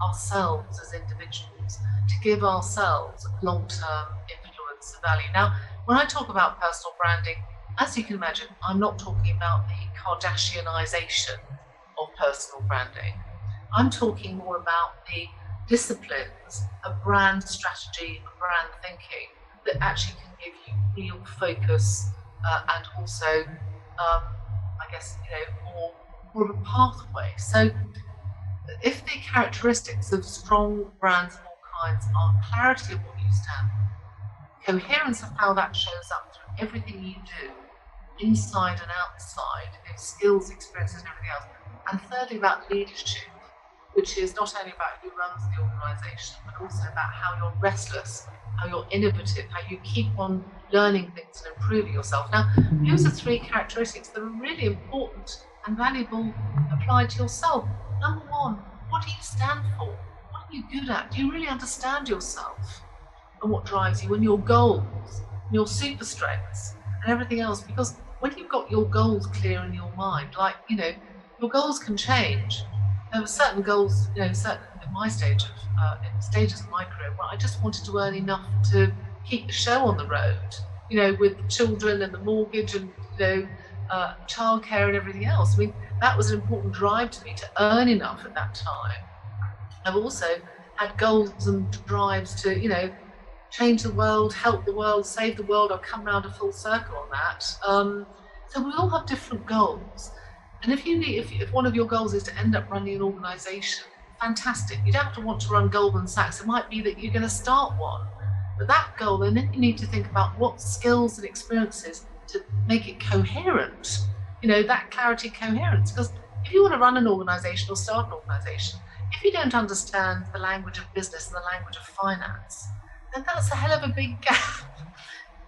ourselves as individuals, to give ourselves long-term influence and value. Now, when I talk about personal branding, as you can imagine, I'm not talking about the Kardashianization of personal branding. I'm talking more about the disciplines of brand strategy and brand thinking that actually can give you real focus and also, I guess, more of a pathway. So if the characteristics of strong brands of all kinds are clarity of what you stand for, coherence of how that shows up through everything you do, inside and outside, skills, experiences, and everything else, and thirdly about leadership, which is not only about who runs the organisation, but also about how you're restless, how you're innovative, how you keep on learning things and improving yourself. Now, those are three characteristics that are really important and valuable applied to yourself. Number one, what do you stand for? What are you good at? Do you really understand yourself and what drives you and your goals, and your super strengths and everything else? Because when you've got your goals clear in your mind, like, your goals can change. There were certain goals, certain at my stage in stages of my career where I just wanted to earn enough to keep the show on the road, with the children and the mortgage and, childcare and everything else. I mean, that was an important drive to me, to earn enough at that time. I've also had goals and drives to, change the world, help the world, save the world. I'll come round a full circle on that. So we all have different goals. And if one of your goals is to end up running an organisation, fantastic. You don't have to want to run Goldman Sachs. It might be that you're going to start one. But that goal, then you need to think about what skills and experiences to make it coherent. That clarity, coherence. Because if you want to run an organisation or start an organisation, if you don't understand the language of business and the language of finance, then that's a hell of a big gap.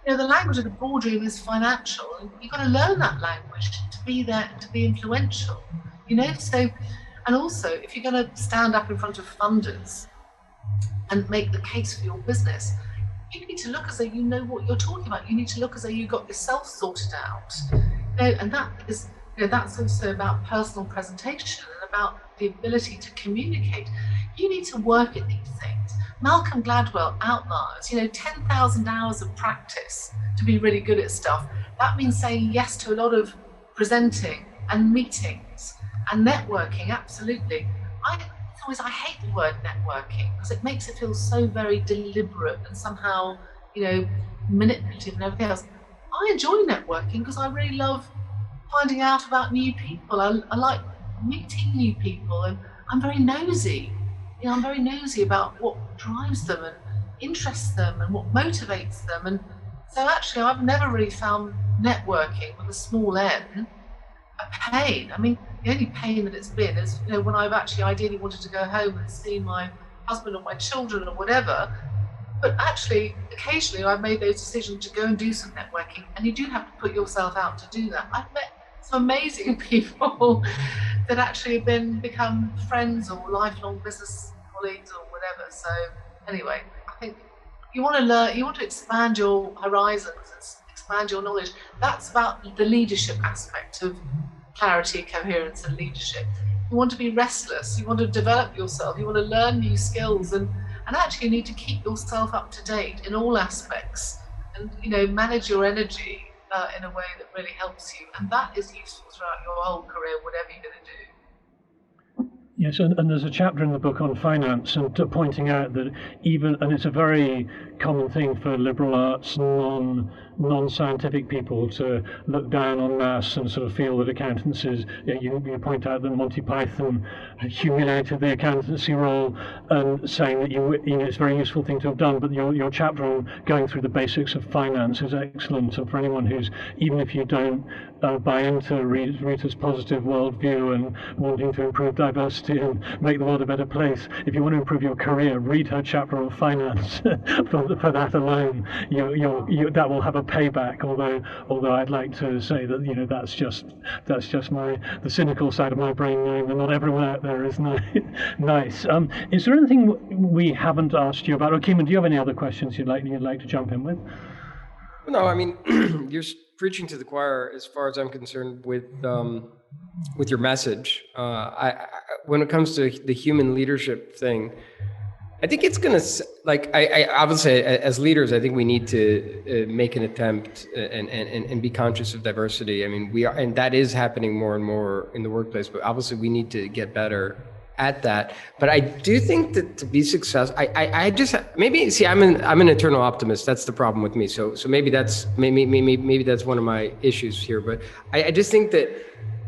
The language of the boardroom is financial, and you've got to learn that language to be there and to be influential. So, and also, if you're going to stand up in front of funders and make the case for your business, you need to look as though you know what you're talking about. You need to look as though you've got yourself sorted out. And that is, that's also about personal presentation and about the ability to communicate. You need to work at these things. Malcolm Gladwell outlines, 10,000 hours of practice to be really good at stuff. That means saying yes to a lot of presenting and meetings and networking, absolutely. I hate the word networking because it makes it feel so very deliberate and somehow, manipulative and everything else. I enjoy networking because I really love finding out about new people. I like meeting new people, and I'm very nosy. I'm very nosy about what drives them and interests them and what motivates them. And so actually, I've never really found networking with a small n a pain. I mean, the only pain that it's been is, when I've actually ideally wanted to go home and see my husband or my children or whatever. But actually, occasionally I've made those decisions to go and do some networking, and you do have to put yourself out to do that. I've met some amazing people that actually have become friends or lifelong business colleagues or whatever. So anyway, I think you want to learn, you want to expand your horizons, expand your knowledge. That's about the leadership aspect of clarity, coherence, and leadership. You want to be restless, you want to develop yourself, you want to learn new skills, and actually you need to keep yourself up to date in all aspects, and manage your energy in a way that really helps you, and that is useful throughout your whole career, whatever you're going to do. Yes, and there's a chapter in the book on finance, and pointing out that and it's a very common thing for liberal arts, non-scientific people to look down on maths and sort of feel that accountants is, you point out that Monty Python humiliated the accountancy role, and saying that it's a very useful thing to have done, but your chapter on going through the basics of finance is excellent, and for anyone who's, even if you don't buy into Rita's positive worldview and wanting to improve diversity and make the world a better place, if you want to improve your career, read her chapter on finance. for that alone, that will have a payback. Although I'd like to say that that's just the cynical side of my brain, knowing that not everyone out there is nice. Is there anything we haven't asked you about? Or Keeman, do you have any other questions you'd like to jump in with? No, I mean, you're preaching to the choir as far as I'm concerned with your message. When it comes to the human leadership thing, I think it's going to, like, I obviously, as leaders, I think we need to make an attempt and be conscious of diversity. I mean, we are, and that is happening more and more in the workplace, but obviously we need to get better at that. But I do think that to be successful, I just, maybe, see, I'm an eternal optimist. That's the problem with me. So maybe that's, maybe that's one of my issues here. But I just think that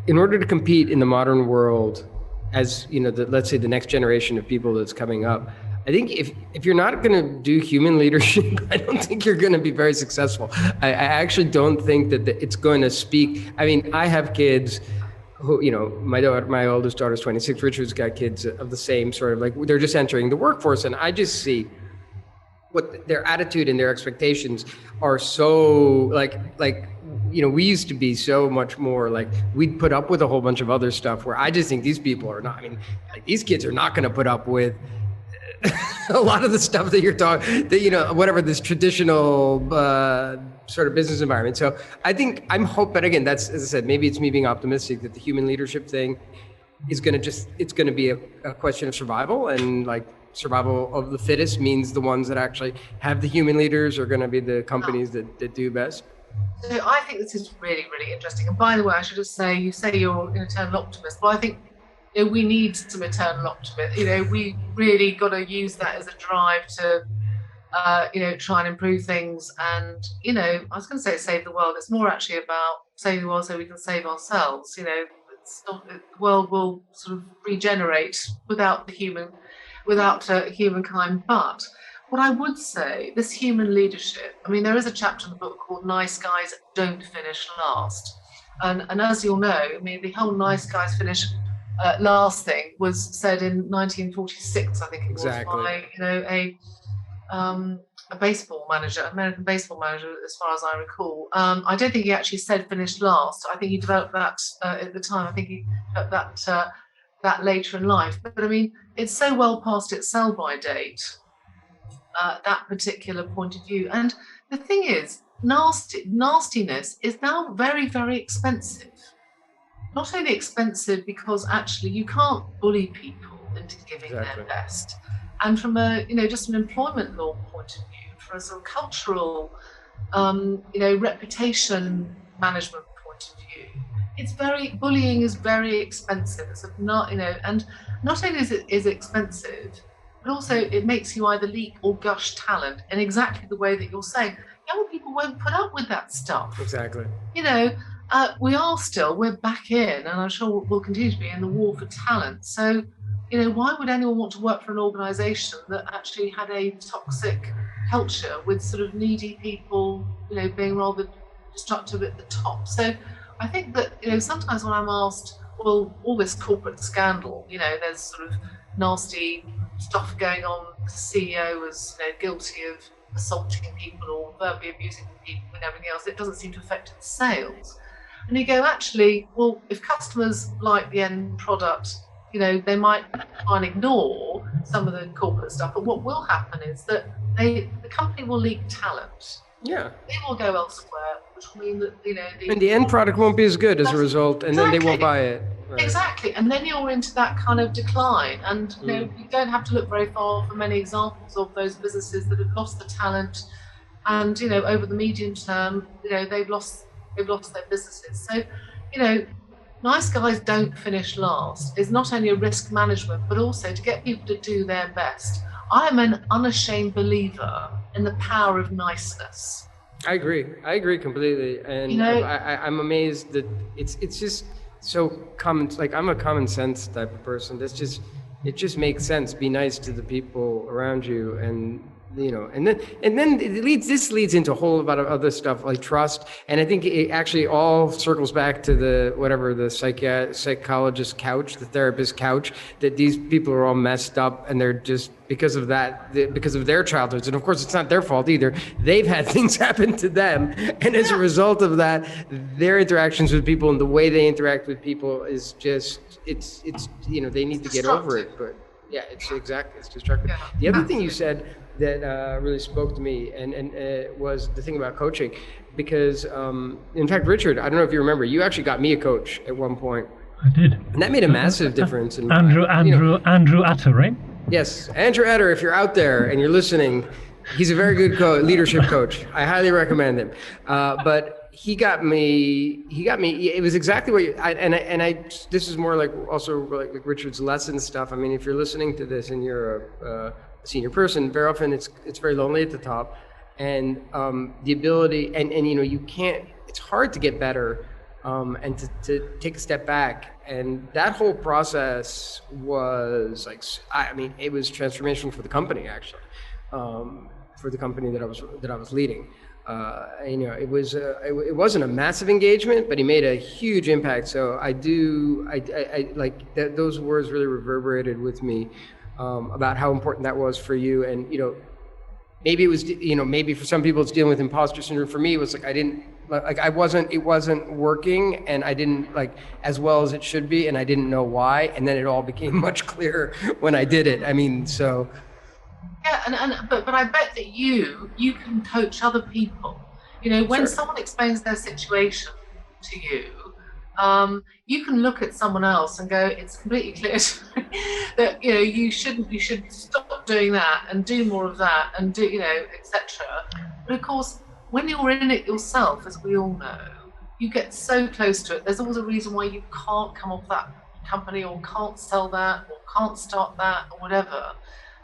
in order to compete in the modern world, as you know, let's say the next generation of people that's coming up, I think if you're not going to do human leadership, I don't think you're going to be very successful. I actually don't think that it's going to speak. I mean, I have kids who, you know, my oldest daughter's 26. Richard's got kids of the same sort of, like, they're just entering the workforce, and I just see what their attitude and their expectations are. So like, you know, we used to be so much more like, we'd put up with a whole bunch of other stuff where I just think these people are not, I mean, like, these kids are not going to put up with a lot of the stuff that you're talking, that, you know, whatever, this traditional sort of business environment. So I think but again, that's, as I said, maybe it's me being optimistic that the human leadership thing is going to it's going to be a question of survival, and like, survival of the fittest means the ones that actually have the human leaders are going to be the companies that do best. So I think this is really, really interesting. And by the way, I should just say, you say you're an eternal optimist, but I think, you know, we need some eternal optimism. You know, we really got to use that as a drive to, you know, try and improve things. And, you know, I was going to say save the world. It's more actually about saving the world so we can save ourselves. You know, it's not, the world will sort of regenerate without humankind. But what I would say, this human leadership, I mean, there is a chapter in the book called Nice Guys Don't Finish Last. And as you'll know, I mean, the whole nice guys finish last thing was said in 1946, I think it was, by, you know, a baseball manager, American baseball manager, as far as I recall. I don't think he actually said finish last. I think he developed that at the time. I think he developed that later in life. But I mean, it's so well past its sell-by date, that particular point of view. And the thing is, nastiness is now very, very expensive. Not only expensive because actually you can't bully people into giving their best. And from a, you know, just an employment law point of view, for a sort of cultural, you know, reputation management point of view, bullying is very expensive. It's not, you know, and not only is it expensive, but also it makes you either leak or gush talent in exactly the way that you're saying. Young people won't put up with that stuff. Exactly. You know, we're back in, and I'm sure we'll continue to be in the war for talent. So, you know, why would anyone want to work for an organization that actually had a toxic culture with sort of needy people, you know, being rather destructive at the top? So I think that, you know, sometimes when I'm asked, well, all this corporate scandal, you know, there's sort of nasty stuff going on. The CEO was, you know, guilty of assaulting people or verbally abusing people and everything else. It doesn't seem to affect its sales. And you go, actually, well, if customers like the end product, you know, they might try and ignore some of the corporate stuff. But what will happen is that the company will leak talent. Yeah. They will go elsewhere, which will mean that, you know, and the end product won't be as good as a result, and then they won't buy it. Right. Exactly. And then you're into that kind of decline. And, you know, you don't have to look very far for many examples of those businesses that have lost the talent. And, you know, over the medium term, you know, they've lost their businesses. So, you know, nice guys don't finish last is not only a risk management, but also to get people to do their best. I am an unashamed believer in the power of niceness. I agree completely. And, you know, I'm amazed that it's just so common. Like, I'm a common sense type of person. It just makes sense. Be nice to the people around you, and, you know, and then this leads into a whole lot of other stuff like trust. And I think it actually all circles back to the psychologist couch, the therapist couch, that these people are all messed up, and they're just, because of their childhoods. And of course, it's not their fault either. They've had things happen to them. And as a result of that, their interactions with people and the way they interact with people is just, it's you know, they need to get over it. But yeah, it's destructive. Yeah. The other thing you said that really spoke to me and was the thing about coaching, because in fact, Richard, I don't know if you remember, you actually got me a coach at one point. I did. And that made a massive difference. Andrew Atter, right? Yes, Andrew Eder, if you're out there and you're listening, he's a very good leadership coach. I highly recommend him. But he got me. It was exactly what you. This is more like also like Richard's lesson stuff. I mean, if you're listening to this and you're a senior person, very often it's very lonely at the top, and the ability and you can't. It's hard to get better. And to take a step back, and that whole process was like, it was transformational for the company actually, for the company that I was leading. It wasn't a massive engagement, but he made a huge impact. So I like that. Those words really reverberated with me about how important that was for you, and maybe it was, maybe for some people it's dealing with imposter syndrome. For me, it was like it wasn't working, and I didn't as well as it should be, and I didn't know why. And then it all became much clearer when I did it. I mean, so. Yeah, but I bet that you can coach other people. When Sure. someone explains their situation to you, you can look at someone else and go, it's completely clear to me that you should stop doing that and do more of that and do etc. But of course, when you're in it yourself, as we all know, you get so close to it. There's always a reason why you can't come off that company, or can't sell that, or can't start that, or whatever.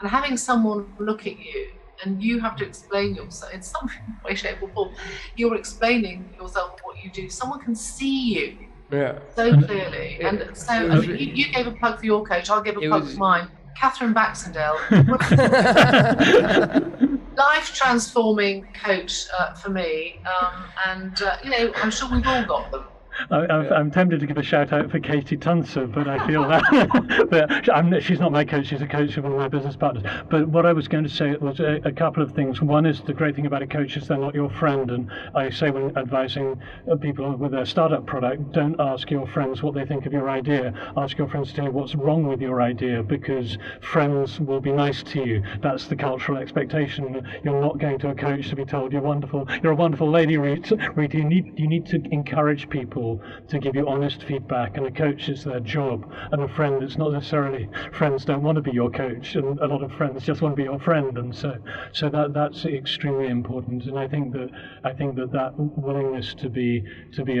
And having someone look at you, and you have to explain yourself in some way, shape, or form. You're explaining yourself what you do. Someone can see you. Yeah. So clearly. And so you gave a plug for your coach, I'll give a plug for mine. Catherine Baxendale, life transforming coach for me. I'm sure we've all got them. I'm tempted to give a shout out for Katie Tunser, but I feel that she's not my coach, she's a coach of one of my business partners. But what I was going to say was a couple of things. One is the great thing about a coach is they're not your friend. And I say when advising people with a startup product, don't ask your friends what they think of your idea. Ask your friends to tell you what's wrong with your idea, because friends will be nice to you. That's the cultural expectation. You're not going to a coach to be told you're wonderful. You're a wonderful lady, Rita. You need to encourage people to give you honest feedback, and a coach is their job. And a friend, it's not necessarily, friends don't want to be your coach, and a lot of friends just want to be your friend, and so that's extremely important. And I think that willingness to be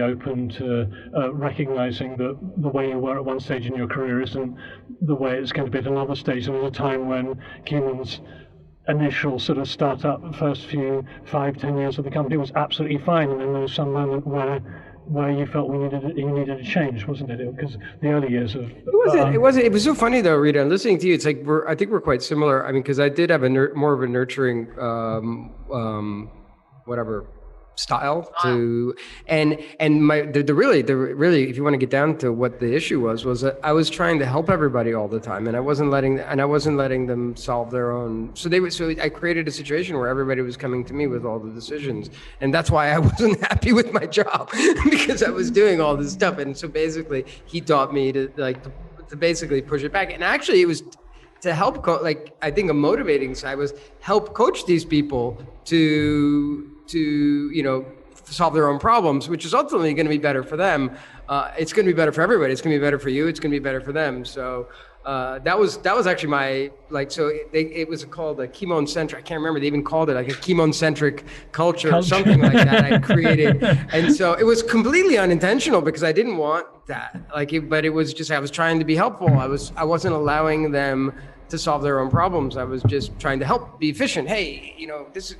open to recognizing that the way you were at one stage in your career isn't the way it's going to be at another stage. There was a time when Keyman's initial sort of startup, first few 5-10 years of the company was absolutely fine, and then there was some moment where you felt you needed a change, wasn't it? Because the early years of it was so funny though, Rita. Listening to you, it's like I think we're quite similar. I mean, because I did have more of a nurturing, style to, and the really, if you want to get down to what the issue was that I was trying to help everybody all the time, and I wasn't letting them solve their own. So I created a situation where everybody was coming to me with all the decisions, and that's why I wasn't happy with my job because I was doing all this stuff. And so basically, he taught me to basically push it back. And actually, it was to help I think a motivating side was help coach these people to solve their own problems, which is ultimately going to be better for them. It's going to be better for everybody. It's going to be better for you. It's going to be better for them. So that was actually my it was called a chemo-centric. I can't remember. They even called it like a chemo-centric culture or something like that. I created, and so it was completely unintentional because I didn't want that. But it was just I was trying to be helpful. I wasn't allowing them to solve their own problems. I was just trying to help be efficient. Hey, this is,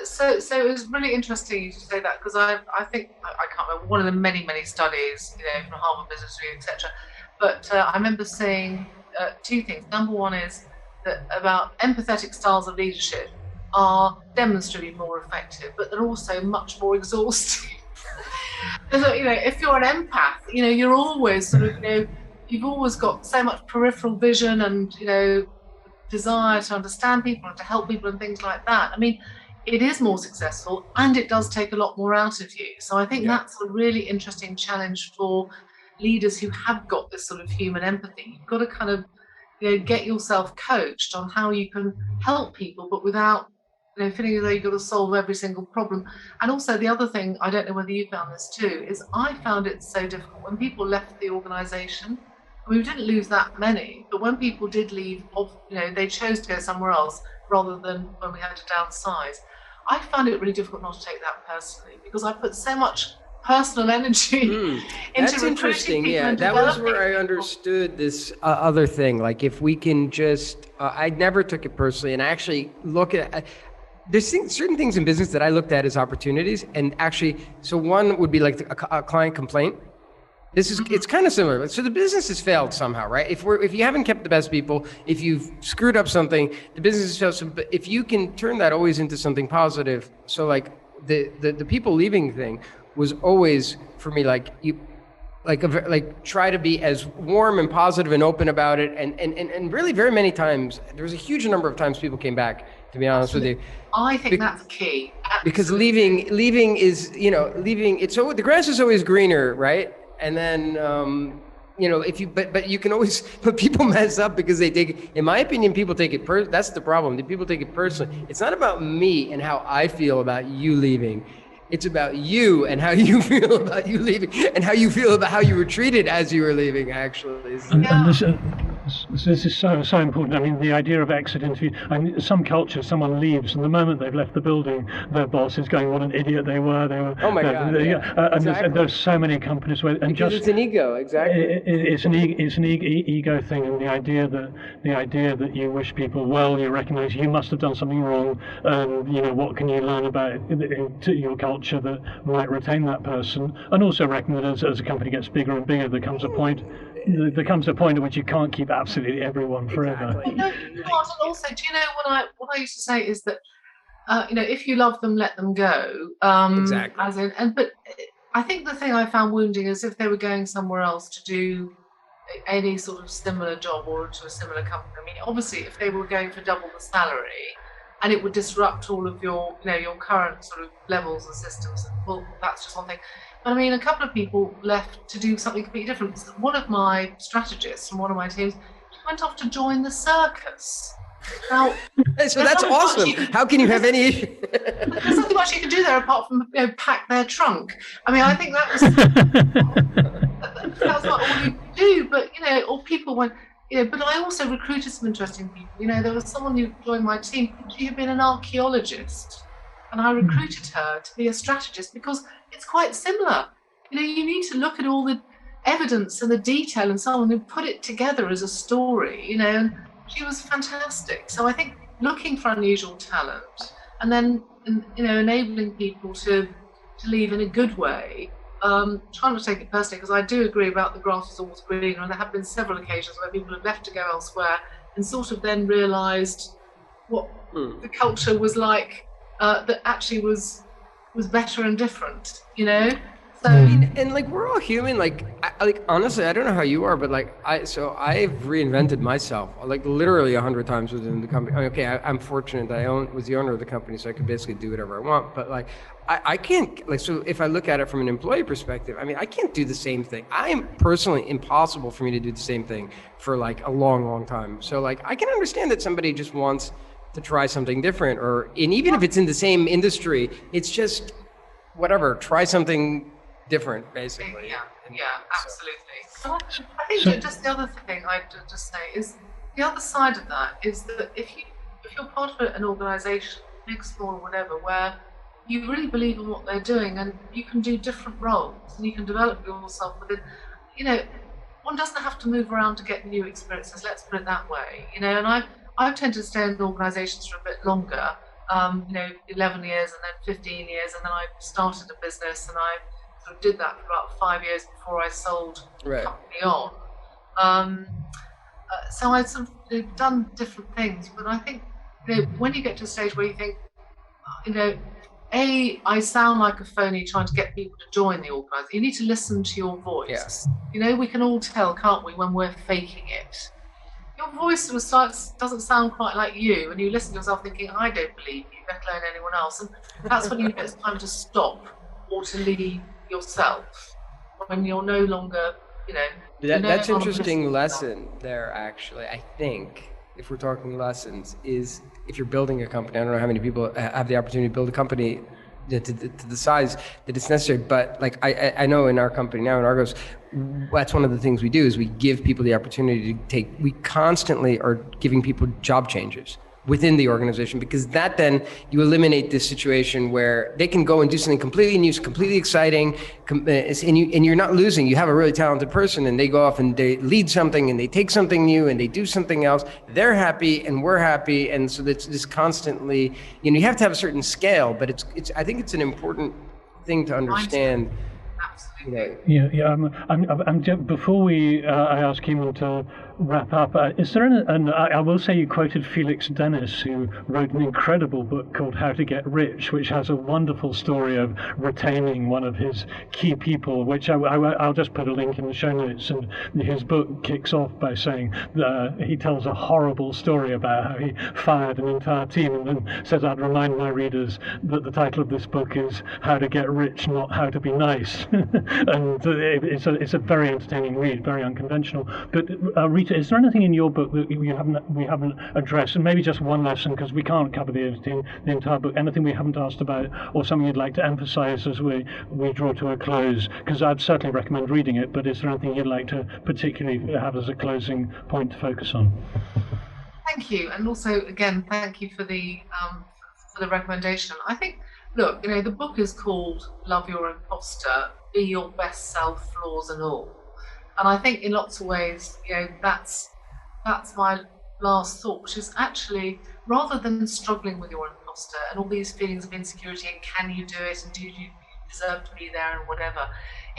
So it was really interesting you to say that, because I think, I can't remember, one of the many, many studies, from Harvard Business Review, etc. But I remember saying two things. Number one is that about empathetic styles of leadership are demonstrably more effective, but they're also much more exhausting. So, if you're an empath, you're always sort of, you've always got so much peripheral vision and, desire to understand people and to help people and things like that. I mean, it is more successful and it does take a lot more out of you. So I think that's a really interesting challenge for leaders who have got this sort of human empathy. You've got to kind of, get yourself coached on how you can help people, but without, feeling as though you've got to solve every single problem. And also the other thing, I don't know whether you found this too, is I found it so difficult when people left the organization I mean, we didn't lose that many, but when people did leave, they chose to go somewhere else rather than when we had to downsize. I found it really difficult not to take that personally, because I put so much personal energy into That's interesting. Yeah, that was where I understood this other thing. Like, if we can just, I never took it personally, and I actually look at. There's certain things in business that I looked at as opportunities, and actually, so one would be like a client complaint. This is, it's kind of similar. So the business has failed somehow, right? If you haven't kept the best people, if you've screwed up something, the business has failed. So, but if you can turn that always into something positive, so like the people leaving thing was always for me like try to be as warm and positive and open about it, and really very many times there was a huge number of times people came back. To be honest with you, I think that's key. Absolutely. Because leaving is, it's so the grass is always greener, right? And then if you but you can always, but people mess up because they take, in my opinion, people take it that's the problem. People take it personally. It's not about me and how I feel about you leaving. It's about you and how you feel about you leaving, and how you feel about how you were treated as you were leaving, actually. And this is so important. I mean, the idea of exit interview. I mean, some cultures, someone leaves, and the moment they've left the building, their boss is going, "What an idiot they were!" Oh my God! And there's so many companies where, and because it's an ego, exactly. It's an ego thing, and the idea that you wish people well, you recognise you must have done something wrong, and what can you learn about your culture that might retain that person, and also recognise as a company gets bigger and bigger, there comes a point at which you can't keep absolutely everyone forever. Exactly. No, you can't. And also, do you know what I used to say is that if you love them, let them go. Exactly. But I think the thing I found wounding is if they were going somewhere else to do any sort of similar job or to a similar company. I mean, obviously, if they were going for double the salary, and it would disrupt all of your current sort of levels and systems, well, that's just one thing. But I mean, a couple of people left to do something completely different. One of my strategists from one of my teams went off to join the circus. Now, so that's awesome. How can you have any issue? There's nothing much you can do there apart from pack their trunk. I mean, I think that's not all you can do. But or people went. But I also recruited some interesting people. There was someone who joined my team. She had been an archaeologist, and I recruited her to be a strategist because it's quite similar. You need to look at all the evidence and the detail and so on and put it together as a story. And she was fantastic. So I think looking for unusual talent and then enabling people to leave in a good way. Trying not to take it personally, because I do agree about the grass is always greener, and there have been several occasions where people have left to go elsewhere and sort of then realised what the culture was like that actually was better and different, So, and like we're all human. Honestly, I don't know how you are, but I've reinvented myself like literally 100 times within the company. Okay, I'm fortunate that I was the owner of the company, so I could basically do whatever I want. But I can't so if I look at it from an employee perspective, I mean, I can't do the same thing. I am personally impossible for me to do the same thing for a long time. So I can understand that somebody just wants to try something different, and even if it's in the same industry, it's just whatever, try something different, basically. Yeah, absolutely. So I think just the other thing I'd just say is the other side of that is that if you're part of an organisation, big, small, whatever, where you really believe in what they're doing and you can do different roles and you can develop yourself within, one doesn't have to move around to get new experiences. Let's put it that way. And I've tended to stay in organisations for a bit longer. 11 years and then 15 years, and then I started a business and I sort of did that for about 5 years before I sold the company on. So I'd sort of done different things, but I think when you get to a stage where you think, I sound like a phony trying to get people to join the organisation. You need to listen to your voice. Yes. We can all tell, can't we, when we're faking it. Your voice doesn't sound quite like you, and you listen to yourself thinking, I don't believe you, let alone anyone else. And that's when it's time to stop or to leave yourself, when you're no longer, That's an interesting lesson there, actually. I think, if we're talking lessons, is if you're building a company, I don't know how many people have the opportunity to build a company to the size that it's necessary. But like I know in our company now in Argos, that's one of the things we do is we give people the opportunity to we constantly are giving people job changes within the organization, because that then you eliminate this situation where they can go and do something completely new, completely exciting, and you're not losing. You have a really talented person and they go off and they lead something and they take something new and they do something else. They're happy and we're happy. And so that's this constantly, you have to have a certain scale, but it's I think it's an important thing to understand. Before I ask Keeman to wrap up, is there I will say you quoted Felix Dennis, who wrote an incredible book called How to Get Rich, which has a wonderful story of retaining one of his key people, which I'll just put a link in the show notes. And his book kicks off by saying he tells a horrible story about how he fired an entire team, and then says, I'd remind my readers that the title of this book is How to Get Rich, not How to Be Nice. And it's a very entertaining read, very unconventional. But Rita, is there anything in your book that we haven't addressed, and maybe just one lesson, because we can't cover the entire book, anything we haven't asked about, or something you'd like to emphasize as we draw to a close? Because I'd certainly recommend reading it, but is there anything you'd like to particularly have as a closing point to focus on? Thank you, and also again, thank you for the recommendation. I think, look, the book is called Love Your Imposter, Be Your Best Self, Flaws and All. And I think in lots of ways, that's my last thought, which is actually, rather than struggling with your imposter and all these feelings of insecurity and can you do it and do you deserve to be there and whatever,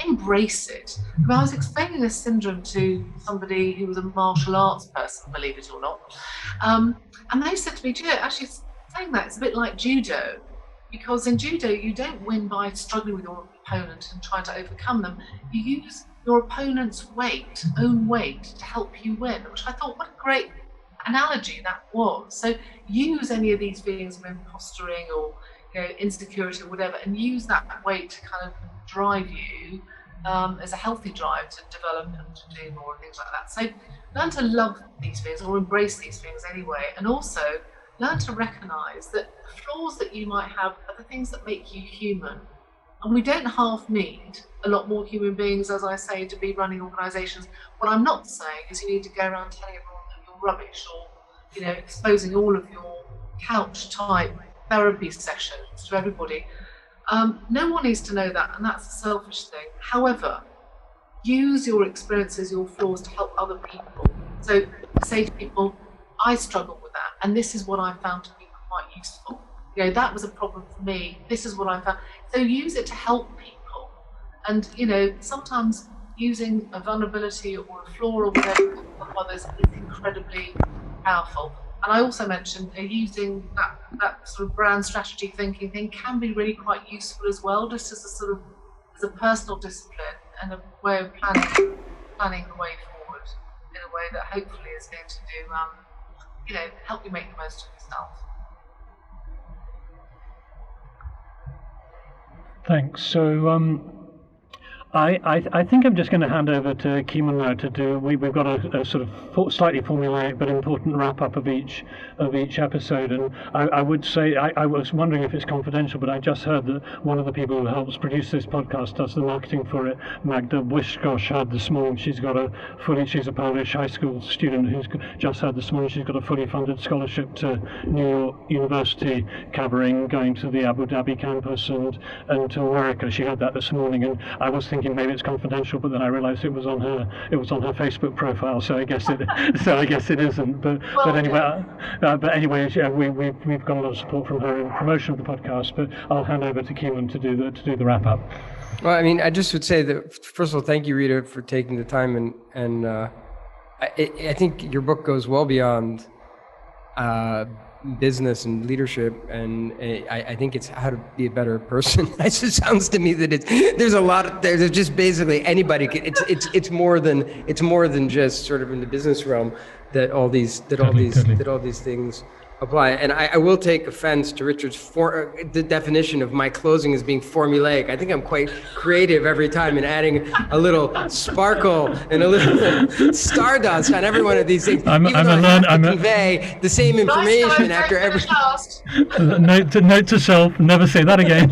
embrace it. I was explaining this syndrome to somebody who was a martial arts person, believe it or not, and they said to me, actually saying that, it's a bit like judo, because in judo you don't win by struggling with your opponent and trying to overcome them. You use your opponent's own weight to help you win, which I thought, what a great analogy that was. So use any of these feelings of impostering or insecurity or whatever, and use that weight to kind of drive you as a healthy drive to develop and to do more and things like that. So learn to love these things or embrace these things anyway, and also learn to recognize that the flaws that you might have are the things that make you human. And we don't half need a lot more human beings, as I say, to be running organisations. What I'm not saying is you need to go around telling everyone that you're rubbish, or exposing all of your couch type therapy sessions to everybody. No one needs to know that, and that's a selfish thing. However, use your experiences, your flaws, to help other people. So say to people, I struggle with that, and this is what I found to be quite useful. That was a problem for me. This is what I found. So use it to help people. And, sometimes using a vulnerability or a flaw or whatever to help others is incredibly powerful. And I also mentioned using that sort of brand strategy thinking thing can be really quite useful as well, just as a personal discipline and a way of planning the way forward in a way that hopefully is going to do, help you make the most of yourself. Thanks. So I think I'm just going to hand over to Keeman now to do. We've got a sort of slightly formulaic but important wrap up of each episode, and I would say I was wondering if it's confidential, but I just heard that one of the people who helps produce this podcast does the marketing for it, Magda Wiskosz, heard this morning she's a Polish high school student who's just heard this morning she's got a fully funded scholarship to New York University, going to the Abu Dhabi campus and to America. She heard that this morning, and I was thinking maybe it's confidential, but then I realised it was on her Facebook profile. So I guess it isn't. But anyway, we've got a lot of support from her in promotion of the podcast. But I'll hand over to Keelan to do the wrap up. Well, I just would say that first of all, thank you, Rita, for taking the time, and I think your book goes well beyond business and leadership, and I think it's how to be a better person. It just sounds to me that there's just basically anybody can, it's more than just sort of in the business realm that all these things apply. And I will take offense to Richard's the definition of my closing as being formulaic. I think I'm quite creative every time in adding a little sparkle and a little stardust on every one of these things. Convey the same information after every. Note to self: never say that again.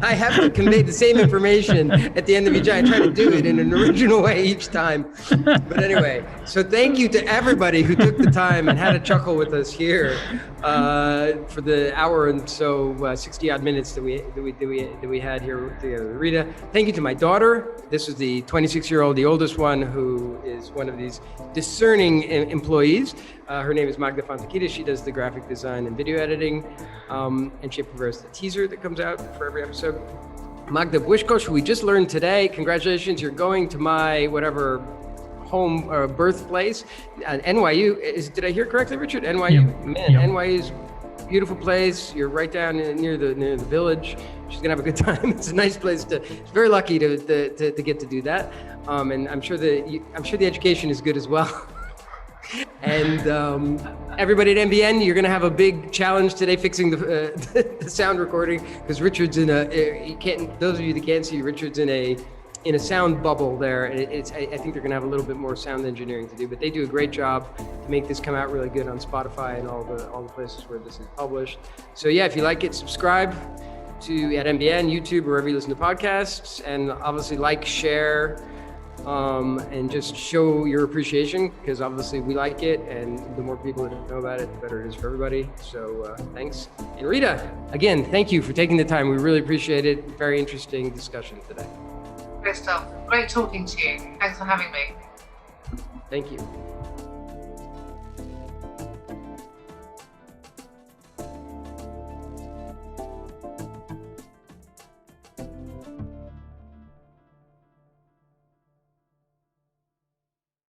I have to convey the same information at the end of each. I try to do it in an original way each time. But anyway, so thank you to everybody who took the time and had a chuckle with us here for the hour and so 60 odd minutes that we had here together with Rita. Thank you to my daughter. This is the 26-year-old, the oldest one, who is one of these discerning employees. Her name is Magda Fontakita. She does the graphic design and video editing, and she prepares the teaser that comes out for every episode. Magda Błyszkosz, who we just learned today, congratulations, you're going to my whatever home or birthplace at NYU. Did I hear correctly, Richard? NYU? Yeah. Man, yeah. NYU's a beautiful place. You're right down near the village. She's gonna have a good time. It's a nice place it's very lucky to get to do that. And I'm sure the education is good as well. And everybody at NBN, you're gonna have a big challenge today fixing the sound recording, because Richard's those of you that can't see, Richard's in a sound bubble there. And I think they're gonna have a little bit more sound engineering to do, but they do a great job to make this come out really good on Spotify and all the places where this is published. So yeah, if you like it, subscribe at NBN, YouTube, wherever you listen to podcasts, and obviously like, share, and just show your appreciation, because obviously we like it, and the more people that know about it, the better it is for everybody. So thanks. And Rita, again, thank you for taking the time. We really appreciate it. Very interesting discussion today. Great stuff. Great talking to you. Thanks for having me. Thank you.